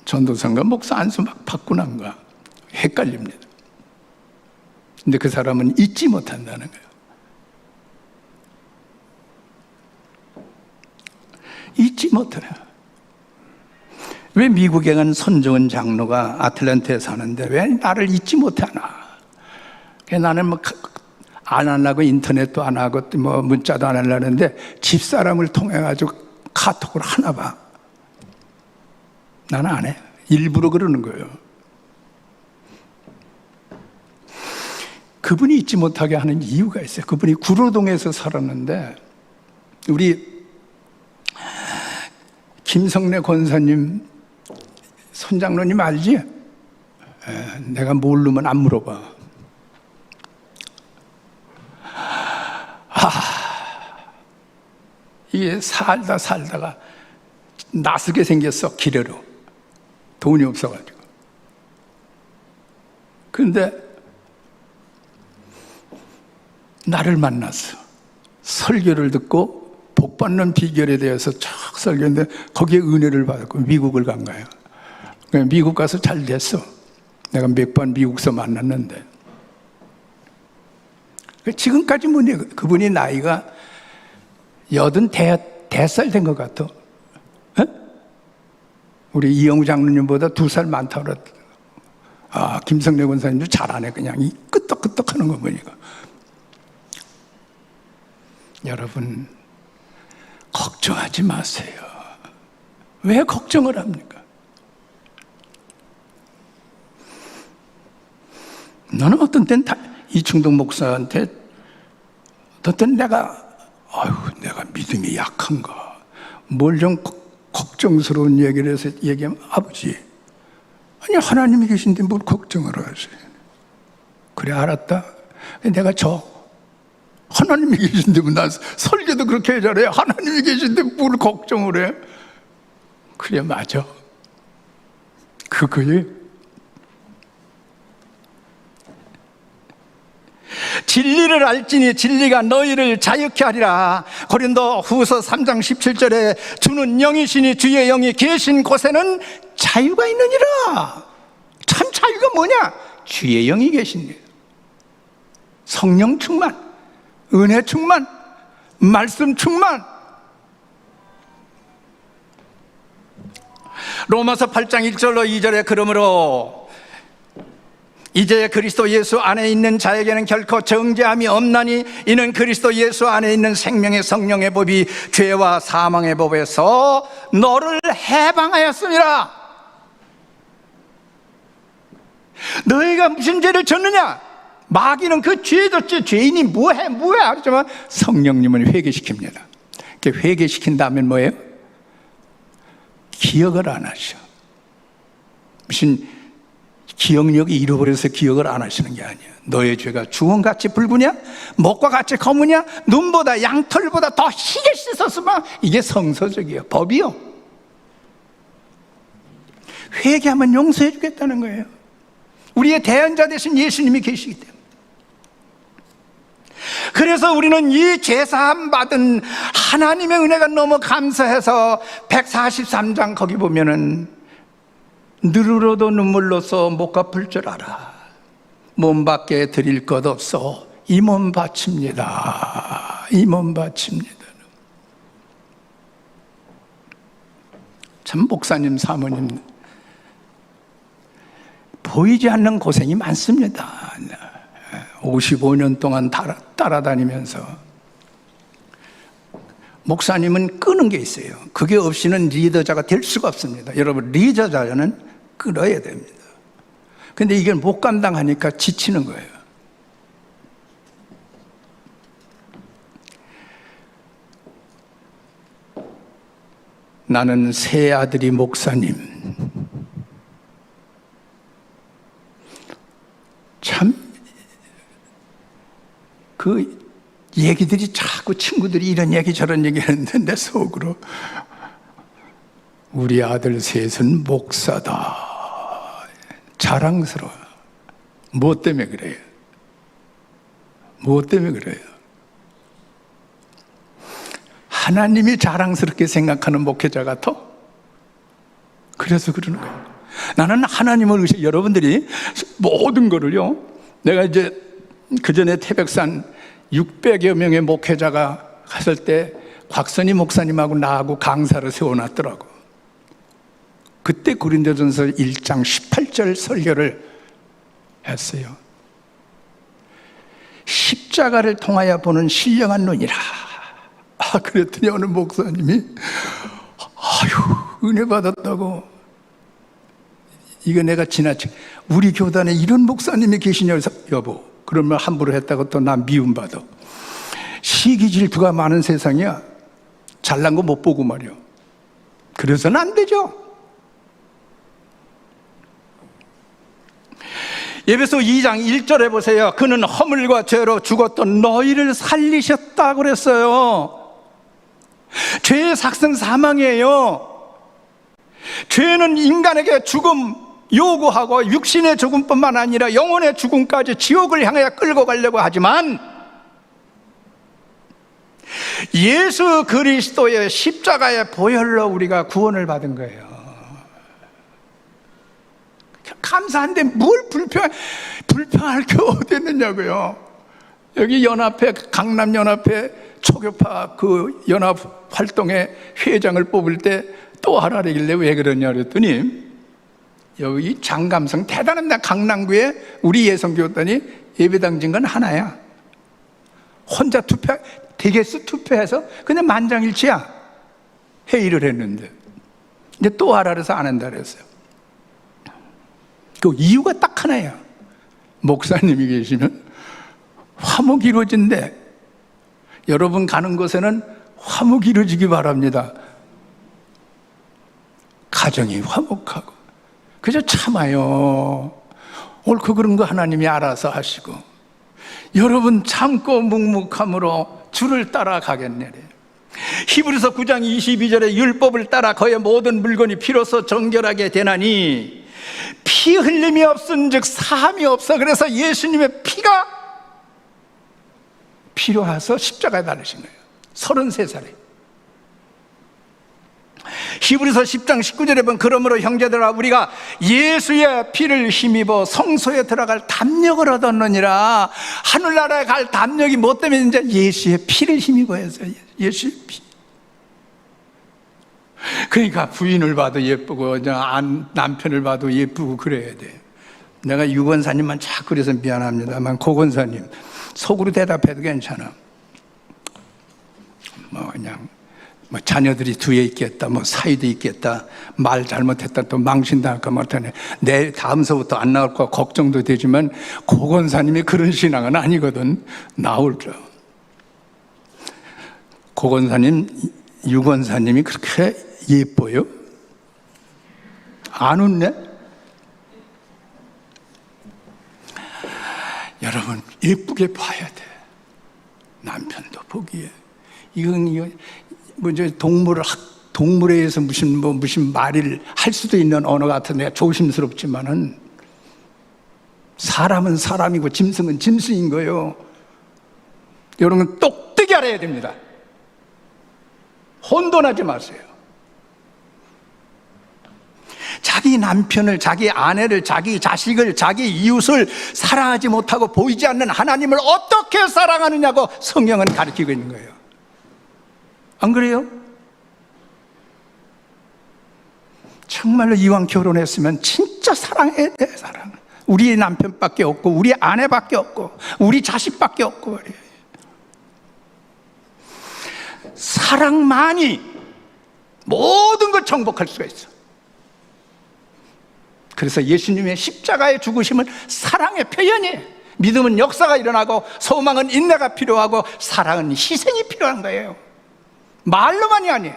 전도사인가 목사 안수 막 받고 난가 헷갈립니다. 근데 그 사람은 잊지 못한다는 거예요. 잊지 못해요. 왜 미국에 간 손정은 장로가 아틀란타에 사는데 왜 나를 잊지 못하나? 나는 뭐 안 하려고 인터넷도 안 하고 뭐 문자도 안 하려는데 집사람을 통해 가지고 카톡을 하나 봐. 나는 안 해. 일부러 그러는 거예요. 그분이 잊지 못하게 하는 이유가 있어요. 그분이 구로동에서 살았는데 우리 김성래 권사님 손장로님 알지? 내가 모르면 안 물어봐. 이게 살다가 나서게 생겼어. 기레로. 돈이 없어가지고. 그런데 나를 만났어. 설교를 듣고 복받는 비결에 대해서 쫙 설교했는데 거기에 은혜를 받았고 미국을 간 거예요. 미국 가서 잘 됐어. 내가 몇 번 미국서 만났는데 지금까지 뭐냐, 그분이 나이가 80살 된 것 같아. 에? 우리 이영우 장로님보다 2살 많다고 그랬다. 아, 김성래 권사님도 잘하네. 그냥 이 끄떡끄떡 하는 거 보니까. 여러분, 걱정하지 마세요. 왜 걱정을 합니까? 나는 어떤 땐 이충동 목사한테 어떤 땐 내가 믿음이 약한가, 뭘 좀 걱정스러운 얘기를 해서 얘기하면 아버지, 아니 하나님이 계신데 뭘 걱정을 하세요? 그래 알았다. 내가 하나님이 계신데 나 설교도 그렇게 잘해. 하나님이 계신데 뭘 걱정을 해? 그래 맞아. 그거에 진리를 알지니 진리가 너희를 자유케 하리라. 고린도 후서 3장 17절에 주는 영이시니 주의 영이 계신 곳에는 자유가 있느니라. 참 자유가 뭐냐? 주의 영이 계시니 성령 충만, 은혜 충만, 말씀 충만. 로마서 8장 1절로 2절에 그러므로 이제 그리스도 예수 안에 있는 자에게는 결코 정죄함이 없나니 이는 그리스도 예수 안에 있는 생명의 성령의 법이 죄와 사망의 법에서 너를 해방하였습니다. 너희가 무슨 죄를 졌느냐? 마귀는 그 죄 졌지. 죄인이 뭐해 하지만 성령님은 회개시킵니다. 회개시킨 다음에 뭐예요? 기억을 안 하셔. 무슨 기억력이 잃어버려서 기억을 안 하시는 게 아니야. 너의 죄가 주홍같이 붉으냐? 목과 같이 검으냐? 눈보다 양털보다 더 희게 씻었으면 이게 성서적이에요. 법이요. 회개하면 용서해 주겠다는 거예요. 우리의 대언자 되신 예수님이 계시기 때문에. 그래서 우리는 이 죄사함 받은 하나님의 은혜가 너무 감사해서 143장 거기 보면은 누르러도 눈물로써 못 갚을 줄 알아. 몸 밖에 드릴 것 없어 이 몸 바칩니다. 이 몸 바칩니다. 참 목사님 사모님 보이지 않는 고생이 많습니다. 55년 동안 따라다니면서 목사님은 끄는 게 있어요. 그게 없이는 리더자가 될 수가 없습니다. 여러분, 리더자는 끌어야 됩니다. 근데 이걸 못 감당하니까 지치는 거예요. 나는 새 아들이 목사님. 참, 그 얘기들이 자꾸 친구들이 이런 얘기 저런 얘기 하는데 내 속으로 우리 아들 셋은 목사다. 자랑스러워. 무엇 때문에 그래요? 무엇 때문에 그래요? 하나님이 자랑스럽게 생각하는 목회자 같아? 그래서 그러는 거예요. 나는 하나님을 의식, 여러분들이 모든 거를요, 내가 이제 그 전에 태백산 600여 명의 목회자가 갔을 때 곽선희 목사님하고 나하고 강사를 세워놨더라고. 그때 고린도전서 1장 18절 설교를 했어요. 십자가를 통하여 보는 신령한 눈이라. 그랬더니 어느 목사님이 은혜 받았다고. 이거 내가 지나쳐 우리 교단에 이런 목사님이 계시냐고 해서 여보 그러면 함부로 했다고 또 나 미움받아. 시기 질투가 많은 세상이야. 잘난 거 못 보고 말이야. 그래서는 안 되죠. 에베소 2장 1절에 보세요. 그는 허물과 죄로 죽었던 너희를 살리셨다 그랬어요. 죄의 삭은 사망이에요. 죄는 인간에게 죽음 요구하고 육신의 죽음뿐만 아니라 영혼의 죽음까지 지옥을 향해 끌고 가려고 하지만 예수 그리스도의 십자가의 보혈로 우리가 구원을 받은 거예요. 감사한데 뭘 불평할 게 어디 있느냐고요. 여기 연합회, 강남연합회 초교파 그 연합 활동의 회장을 뽑을 때 또 하라래길래 왜 그러냐 그랬더니 여기 장감성 대단합니다. 강남구에 우리 예성교였더니 예배당 진 건 하나야. 혼자 대개수 투표해서 그냥 만장일치야. 회의를 했는데 이제 또 하라 그래서 안 한다 그랬어요. 그 이유가 딱 하나야. 목사님이 계시면 화목 이루어진대. 여러분 가는 곳에는 화목 이루어지기 바랍니다. 가정이 화목하고 그저 참아요. 옳고 그른 거 하나님이 알아서 하시고 여러분 참고 묵묵함으로 주를 따라가겠네. 히브리서 9장 22절에 율법을 따라 그의 모든 물건이 피로써 정결하게 되나니 피 흘림이 없은즉 사함이 없어. 그래서 예수님의 피가 필요해서 십자가에 달리신 거예요. 33살에. 히브리서 10장 19절에 보면 그러므로 형제들아 우리가 예수의 피를 힘입어 성소에 들어갈 담력을 얻었느니라. 하늘나라에 갈 담력이 뭐 때문에 이제 예수의 피를 힘입어 해서 예수의 피. 그러니까 부인을 봐도 예쁘고 남편을 봐도 예쁘고 그래야 돼. 내가 유 권사님만 자꾸 그래서 미안합니다만 고 권사님 속으로 대답해도 괜찮아. 그냥 자녀들이 뒤에 있겠다, 사이도 있겠다, 말 잘못했다, 또 망신당할까 못하네. 내 다음서부터 안 나올까 걱정도 되지만 고 권사님이 그런 신앙은 아니거든. 나올죠. 고 권사님, 유 권사님이 그렇게 예뻐요? 안 웃네? 여러분 예쁘게 봐야 돼. 남편도 보기에 이건 동물에 의해서 무슨 말을 할 수도 있는 언어 같은데 조심스럽지만은 사람은 사람이고 짐승은 짐승인 거예요. 여러분 똑똑히 알아야 됩니다. 혼돈하지 마세요. 자기 남편을, 자기 아내를, 자기 자식을, 자기 이웃을 사랑하지 못하고 보이지 않는 하나님을 어떻게 사랑하느냐고 성경은 가르치고 있는 거예요. 안 그래요? 정말로 이왕 결혼했으면 진짜 사랑해야 돼. 사랑. 우리 남편밖에 없고 우리 아내밖에 없고 우리 자식밖에 없고 말이에요. 사랑만이 모든 걸 정복할 수가 있어. 그래서 예수님의 십자가의 죽으심은 사랑의 표현이에요. 믿음은 역사가 일어나고 소망은 인내가 필요하고 사랑은 희생이 필요한 거예요. 말로만이 아니에요.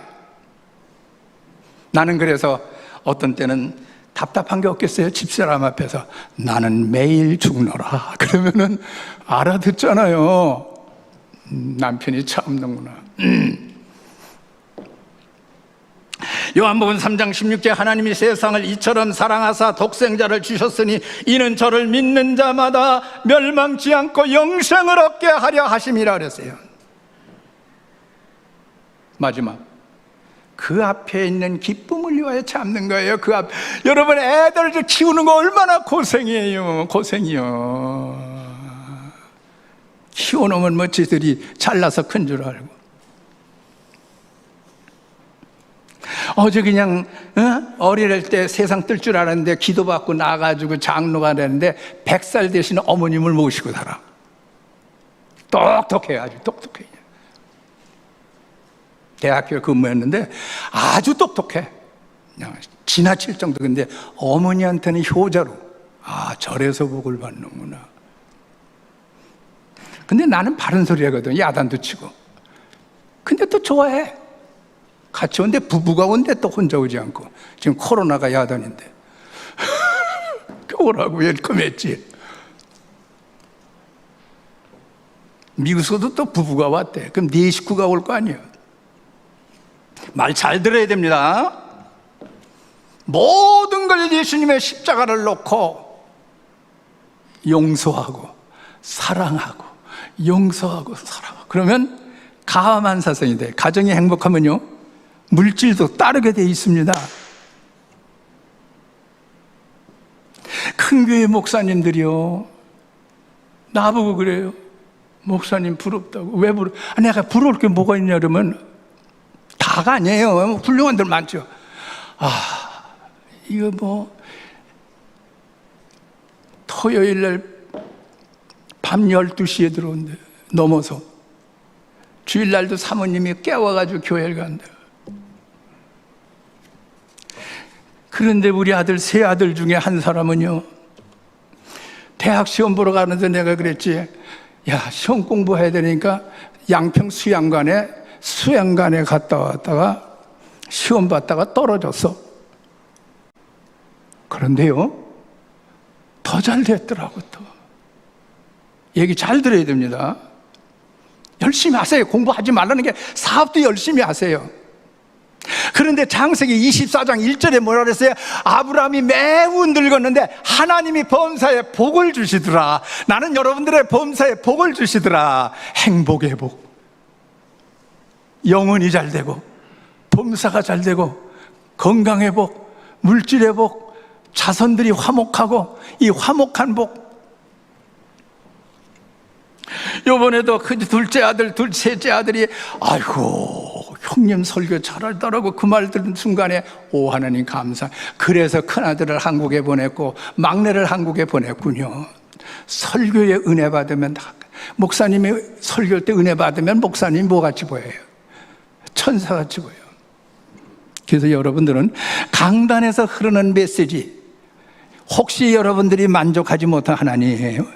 나는 그래서 어떤 때는 답답한 게 없겠어요. 집사람 앞에서 나는 매일 죽노라 그러면은 알아듣잖아요. 남편이 참는구나. 요한복음 3장 16절 하나님이 세상을 이처럼 사랑하사 독생자를 주셨으니 이는 저를 믿는 자마다 멸망치 않고 영생을 얻게 하려 하심이라 그랬어요. 마지막 그 앞에 있는 기쁨을 위하여 참는 거예요. 그 앞 여러분 애들 키우는 거 얼마나 고생이에요. 고생이요. 키워놓으면 멋지들이 잘나서 큰 줄 알고. 어제 그냥 어릴 때 세상 뜰 줄 알았는데 기도받고 나가지고 장로가 됐는데 100살 되신 어머님을 모시고 살아. 똑똑해. 아주 똑똑해. 대학교에 근무했는데 아주 똑똑해. 그냥 지나칠 정도. 근데 어머니한테는 효자로. 아, 절에서 복을 받는구나. 근데 나는 바른 소리 하거든. 야단도 치고. 근데 또 좋아해. 같이 온데 부부가 온데 또 혼자 오지 않고. 지금 코로나가 야단인데. 오라고 웰컴했지. 미국에서도 또 부부가 왔대. 그럼 네 식구가 올 거 아니에요. 말 잘 들어야 됩니다. 모든 걸 예수님의 십자가를 놓고 용서하고 사랑하고 용서하고 사랑하고 그러면 가만 사성이 돼. 가정이 행복하면요 물질도 따르게 돼 있습니다. 큰 교회 목사님들이요 나보고 그래요. 목사님 부럽다고. 왜 부러? 내가 부러울 게 뭐가 있냐 그러면 다가 아니에요. 훌륭한 들 많죠. 이거 뭐 토요일 날 밤 12시에 들어온대. 넘어서 주일날도 사모님이 깨워가지고 교회를 간다. 그런데 우리 아들 세 아들 중에 한 사람은요 대학 시험 보러 가는데 내가 그랬지. 야 시험 공부해야 되니까 양평 수양관에 갔다 왔다가 시험 봤다가 떨어졌어. 그런데요 더 잘 됐더라고. 또 얘기 잘 들어야 됩니다. 열심히 하세요. 공부하지 말라는 게 사업도 열심히 하세요. 그런데 창세기 24장 1절에 뭐라 그랬어요? 아브라함이 매우 늙었는데 하나님이 범사에 복을 주시더라. 나는 여러분들의 범사에 복을 주시더라. 행복의 복, 영혼이 잘 되고 범사가 잘 되고 건강의 복, 물질의 복, 자손들이 화목하고 이 화목한 복. 요번에도 그 둘째 아들, 셋째 아들이 아이고 형님 설교 잘하더라고. 그 말 들은 순간에 오 하나님 감사. 그래서 큰아들을 한국에 보냈고 막내를 한국에 보냈군요. 설교에 은혜 받으면 목사님이 설교할 때 은혜 받으면 목사님이 뭐같이 보여요? 천사같이 보여요. 그래서 여러분들은 강단에서 흐르는 메시지, 혹시 여러분들이 만족하지 못한 하나님,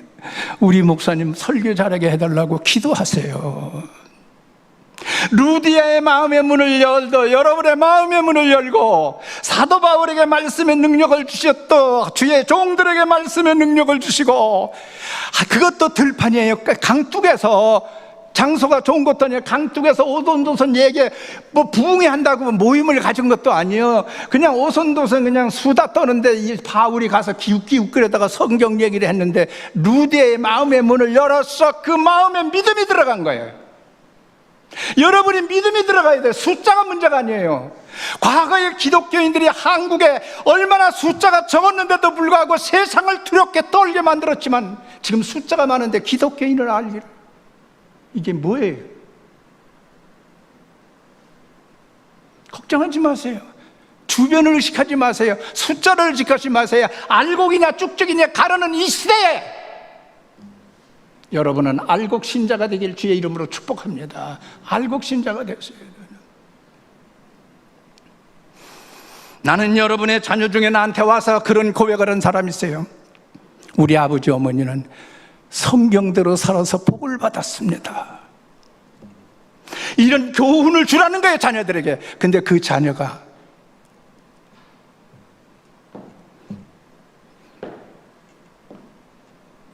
우리 목사님 설교 잘하게 해달라고 기도하세요. 루디아의 마음의 문을 열도 여러분의 마음의 문을 열고 사도 바울에게 말씀의 능력을 주셨고 주의 종들에게 말씀의 능력을 주시고 그것도 들판이에요. 강둑에서 장소가 좋은 것도 아니에요. 강둑에서 오손도손 얘기에 뭐 부흥회 한다고 모임을 가진 것도 아니에요. 그냥 오손도손 그냥 수다 떠는데 이 바울이 가서 기웃기웃거리다가 성경 얘기를 했는데 루디아의 마음의 문을 열었어. 그 마음에 믿음이 들어간 거예요. 여러분이 믿음이 들어가야 돼요. 숫자가 문제가 아니에요. 과거의 기독교인들이 한국에 얼마나 숫자가 적었는데도 불구하고 세상을 두렵게 떨게 만들었지만 지금 숫자가 많은데 기독교인을 알기를. 이게 뭐예요? 걱정하지 마세요. 주변을 의식하지 마세요. 숫자를 의식하지 마세요. 알곡이냐 쭉쭉이냐 가르는 이 시대에 여러분은 알곡 신자가 되길 주의 이름으로 축복합니다. 알곡 신자가 되세요. 나는 여러분의 자녀 중에 나한테 와서 그런 고백을 한 사람이 있어요. 우리 아버지 어머니는 성경대로 살아서 복을 받았습니다. 이런 교훈을 주라는 거예요, 자녀들에게. 근데 그 자녀가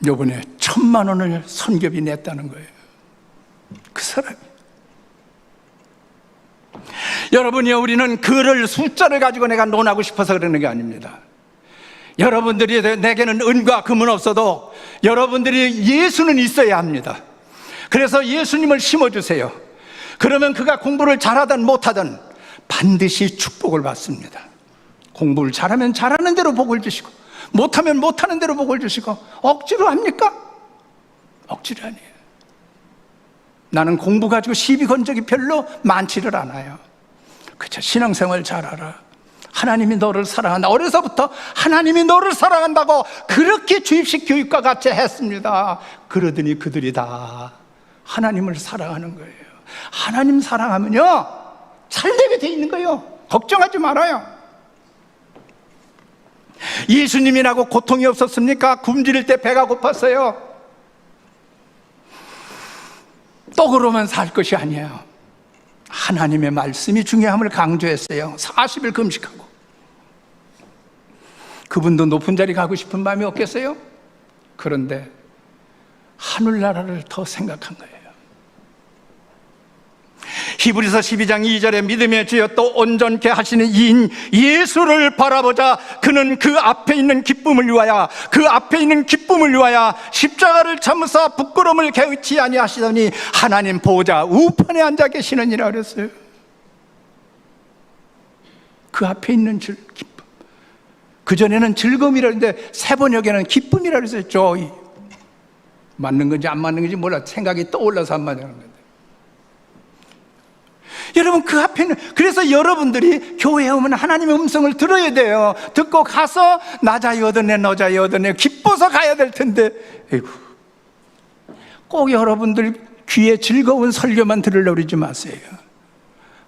요번에 1,000만 원을 선교비 냈다는 거예요. 그 사람이. 여러분이요, 우리는 글을 숫자를 가지고 내가 논하고 싶어서 그러는 게 아닙니다. 여러분들이 내게는 은과 금은 없어도 여러분들이 예수는 있어야 합니다. 그래서 예수님을 심어주세요. 그러면 그가 공부를 잘하든 못하든 반드시 축복을 받습니다. 공부를 잘하면 잘하는 대로 복을 주시고 못하면 못하는 대로 복을 주시고. 억지로 합니까? 억지로 아니에요. 나는 공부 가지고 시비 건 적이 별로 많지를 않아요. 그쵸, 신앙생활 잘하라. 하나님이 너를 사랑한다. 어려서부터 하나님이 너를 사랑한다고 그렇게 주입식 교육과 같이 했습니다. 그러더니 그들이 다 하나님을 사랑하는 거예요. 하나님 사랑하면요 잘되게 돼 있는 거예요. 걱정하지 말아요. 예수님이라고 고통이 없었습니까? 굶주릴 때 배가 고팠어요. 떡으로만 살 것이 아니에요. 하나님의 말씀이 중요함을 강조했어요. 40일 금식하고. 그분도 높은 자리 가고 싶은 마음이 없겠어요? 그런데 하늘나라를 더 생각한 거예요. 히브리서 12장 2절에 믿음의 주여 또 온전케 하시는 이인 예수를 바라보자. 그는 그 앞에 있는 기쁨을 위하여 십자가를 참으사 부끄러움을 개의치 아니하시더니 하나님 보좌 우편에 앉아 계시느니라 그랬어요. 그 앞에 있는 기쁨. 그전에는 즐거움이라 했는데 세번역에는 기쁨이라 그랬어요. joy. 맞는 건지 안 맞는 건지 몰라. 생각이 떠올라서 안 맞는 건데. 여러분 그 앞에는, 그래서 여러분들이 교회에 오면 하나님의 음성을 들어야 돼요. 듣고 가서 나 자유 얻었네 너 자유 얻었네 기뻐서 가야 될 텐데, 에이구. 꼭 여러분들 귀에 즐거운 설교만 들으려고 그러지 마세요.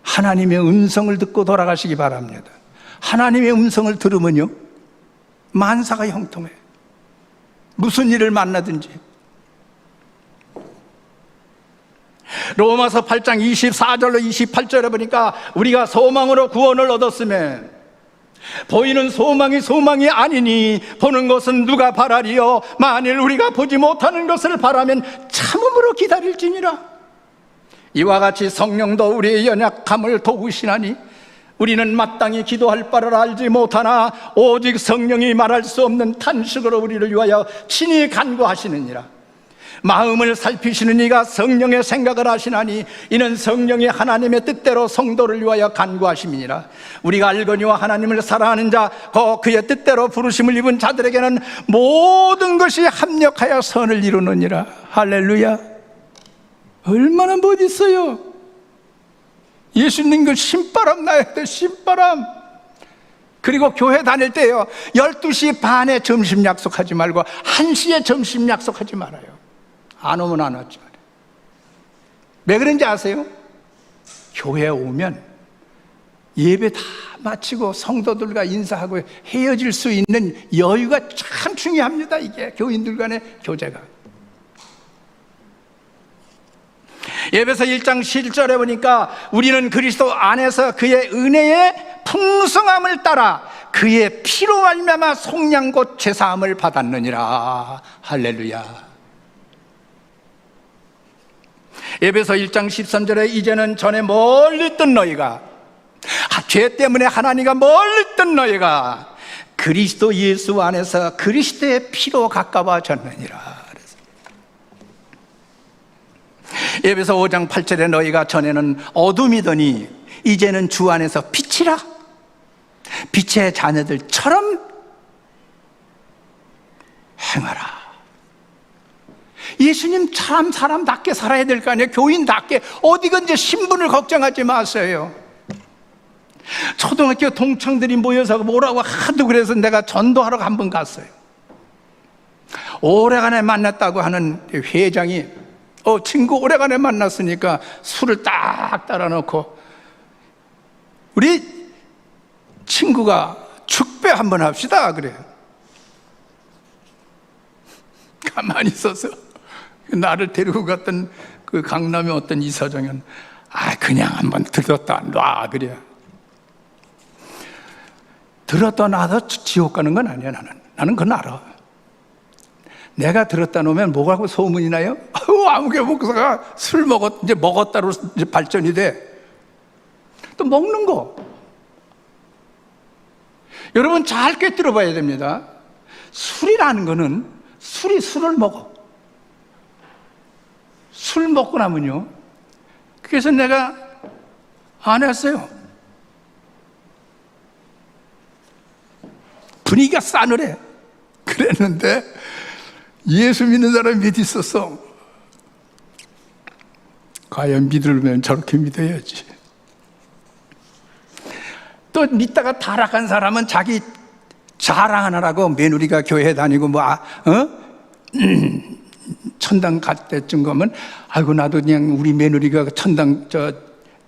하나님의 음성을 듣고 돌아가시기 바랍니다. 하나님의 음성을 들으면요 만사가 형통해. 무슨 일을 만나든지. 로마서 8장 24절로 28절에 보니까 우리가 소망으로 구원을 얻었으면 보이는 소망이 아니니 보는 것은 누가 바라리요. 만일 우리가 보지 못하는 것을 바라면 참음으로 기다릴지니라. 이와 같이 성령도 우리의 연약함을 도우시나니 우리는 마땅히 기도할 바를 알지 못하나 오직 성령이 말할 수 없는 탄식으로 우리를 위하여 친히 간구하시느니라. 마음을 살피시는 이가 성령의 생각을 하시나니 이는 성령이 하나님의 뜻대로 성도를 위하여 간구하심이니라. 우리가 알거니와 하나님을 사랑하는 자 곧 그의 뜻대로 부르심을 입은 자들에게는 모든 것이 합력하여 선을 이루느니라. 할렐루야. 얼마나 멋있어요. 예수님 그 신바람 나야 돼. 신바람. 그리고 교회 다닐 때요 12시 반에 점심 약속하지 말고 1시에 점심 약속하지 말아요. 안 오면 안 왔죠. 왜 그런지 아세요? 교회에 오면 예배 다 마치고 성도들과 인사하고 헤어질 수 있는 여유가 참 중요합니다. 이게 교인들 간의 교제가. 에베소 1장 7절에 보니까 우리는 그리스도 안에서 그의 은혜의 풍성함을 따라 그의 피로 말미암아 속량 곧 죄사함을 받았느니라. 할렐루야. 에베소 1장 13절에 이제는 전에 멀리 있던 너희가 죄 때문에 하나님과 멀리 있던 너희가 그리스도 예수 안에서 그리스도의 피로 가까워졌느니라. 에베소 5장 8절에 너희가 전에는 어둠이더니 이제는 주 안에서 빛이라. 빛의 자녀들처럼 행하라. 예수님 참 사람답게 살아야 될 거 아니에요. 교인답게. 어디든지 신분을 걱정하지 마세요. 초등학교 동창들이 모여서 뭐라고 하도 그래서 내가 전도하러 한 번 갔어요. 오래간에 만났다고 하는 회장이 친구 오래간에 만났으니까 술을 딱 따라놓고 우리 친구가 축배 한번 합시다 그래요. 가만히 있어서 나를 데리고 갔던 그 강남의 어떤 이사장은 그냥 한번 들었다 놔 그래요. 들었다 놔서 지옥 가는 건 아니야. 나는 그건 알아. 내가 들었다 놓으면 뭐라고 소문이 나요? 아무개 목사가 술 이제 먹었다로 이제 발전이 돼. 또 먹는 거. 여러분 잘 꿰뚫어 봐야 됩니다. 술이라는 거는 술을 먹어. 술 먹고 나면요. 그래서 내가 안 했어요. 분위기가 싸늘해. 그랬는데 예수 믿는 사람이 밑에 있었어. 과연 믿으려면 저렇게 믿어야지. 또 믿다가 타락한 사람은 자기 자랑하느라고 며느리가 교회 다니고 천당 갈 때쯤 가면 아이고 나도 그냥 우리 며느리가 천당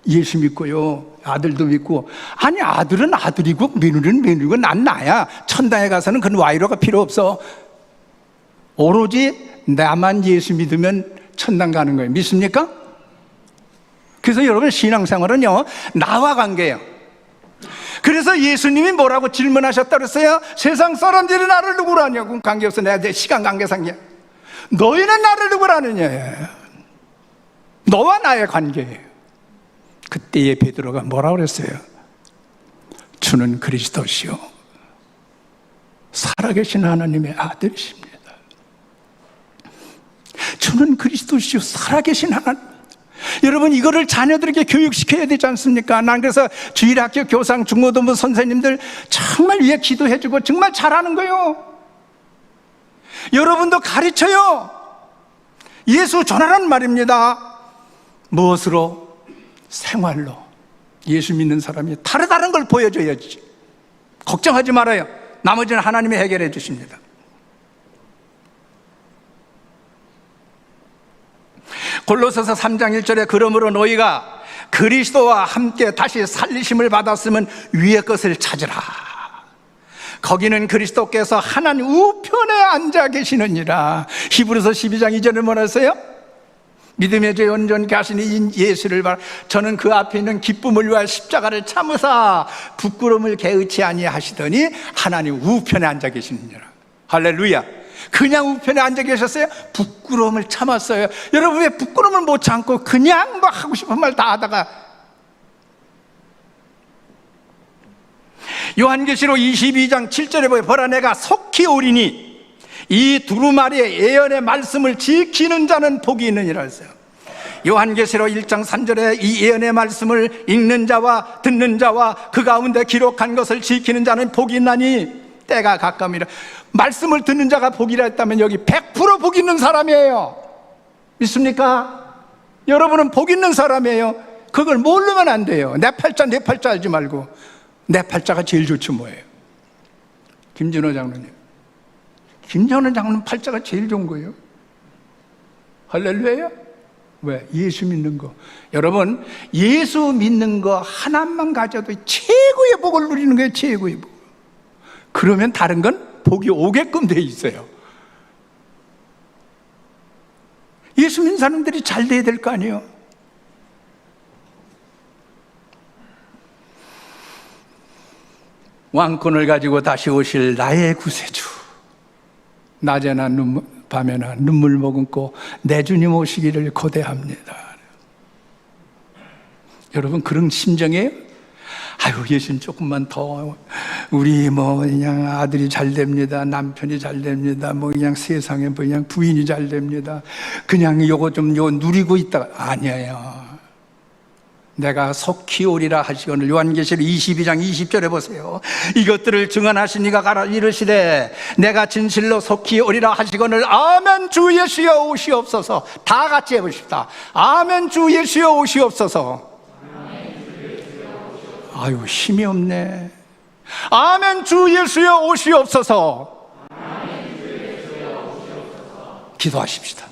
예수 믿고요 아들도 믿고. 아니 아들은 아들이고 며느리는 며느리고 난 나야. 천당에 가서는 그런 와이로가 필요 없어. 오로지 나만 예수 믿으면 천당 가는 거예요. 믿습니까? 그래서 여러분, 신앙생활은요, 나와 관계예요. 그래서 예수님이 뭐라고 질문하셨다 그랬어요? 세상 사람들이 나를 누구로 하냐고. 관계없어. 내 시간 관계상이야. 너희는 나를 누구로 하느냐. 너와 나의 관계예요. 그때에 베드로가 뭐라고 그랬어요? 주는 그리스도시요 살아계신 하나님의 아들이십니다. 주는 그리스도시요 살아계신 하나님. 여러분, 이거를 자녀들에게 교육시켜야 되지 않습니까? 난 그래서 주일학교 교상 중고등부 선생님들 정말 위해 기도해주고 정말 잘하는 거예요. 여러분도 가르쳐요. 예수 전하라는 말입니다. 무엇으로? 생활로. 예수 믿는 사람이 다르다는 걸 보여줘야지. 걱정하지 말아요. 나머지는 하나님이 해결해 주십니다. 골로새서 3장 1절에 그러므로 너희가 그리스도와 함께 다시 살리심을 받았으면 위의 것을 찾으라. 거기는 그리스도께서 하나님 우편에 앉아 계시느니라. 히브리서 12장 2절에 뭐라 했어요? 믿음의 죄 온전케 하시니 예수를 바라 저는 그 앞에 있는 기쁨을 위하여 십자가를 참으사 부끄러움을 개의치 아니하시더니 하나님 우편에 앉아 계시느니라. 할렐루야. 그냥 우편에 앉아 계셨어요? 부끄러움을 참았어요. 여러분, 왜 부끄러움을 못 참고 그냥 뭐 하고 싶은 말 다 하다가. 요한계시록 22장 7절에 보라 내가 속히 오리니 이 두루마리의 예언의 말씀을 지키는 자는 복이 있느니라 했어요. 요한계시록 1장 3절에 이 예언의 말씀을 읽는 자와 듣는 자와 그 가운데 기록한 것을 지키는 자는 복이 있나니 때가 가까움이라. 말씀을 듣는 자가 복이라 했다면 여기 100% 복 있는 사람이에요. 믿습니까? 여러분은 복 있는 사람이에요. 그걸 모르면 안 돼요. 내 팔자 알지 말고 내 팔자가 제일 좋지 뭐예요. 김진호 장로님, 김진호 장로님 팔자가 제일 좋은 거예요. 할렐루야. 왜? 예수 믿는 거. 여러분, 예수 믿는 거 하나만 가져도 최고의 복을 누리는 거예요. 최고의 복. 그러면 다른 건 복이 오게끔 돼 있어요. 예수 믿는 사람들이 잘 돼야 될 거 아니에요. 왕권을 가지고 다시 오실 나의 구세주, 낮에나 밤에나 눈물 머금고 내 주님 오시기를 고대합니다. 여러분, 그런 심정이에요? 아유, 예수님 조금만 더 우리 뭐 그냥 아들이 잘 됩니다, 남편이 잘 됩니다, 뭐 그냥 세상에 뭐 그냥 부인이 잘 됩니다, 그냥 요거 좀 요 누리고 있다가. 아니에요. 내가 속히 오리라 하시거늘. 요한계시록 22장 20절에 보세요. 이것들을 증언하신 이가 가라 이르시되 내가 진실로 속히 오리라 하시거늘. 아멘. 주 예수여 오시옵소서. 다 같이 해보십시다. 아멘. 주 예수여 오시옵소서. 아유, 힘이 없네. 아멘. 주 예수여 오시옵소서. 기도하십시다.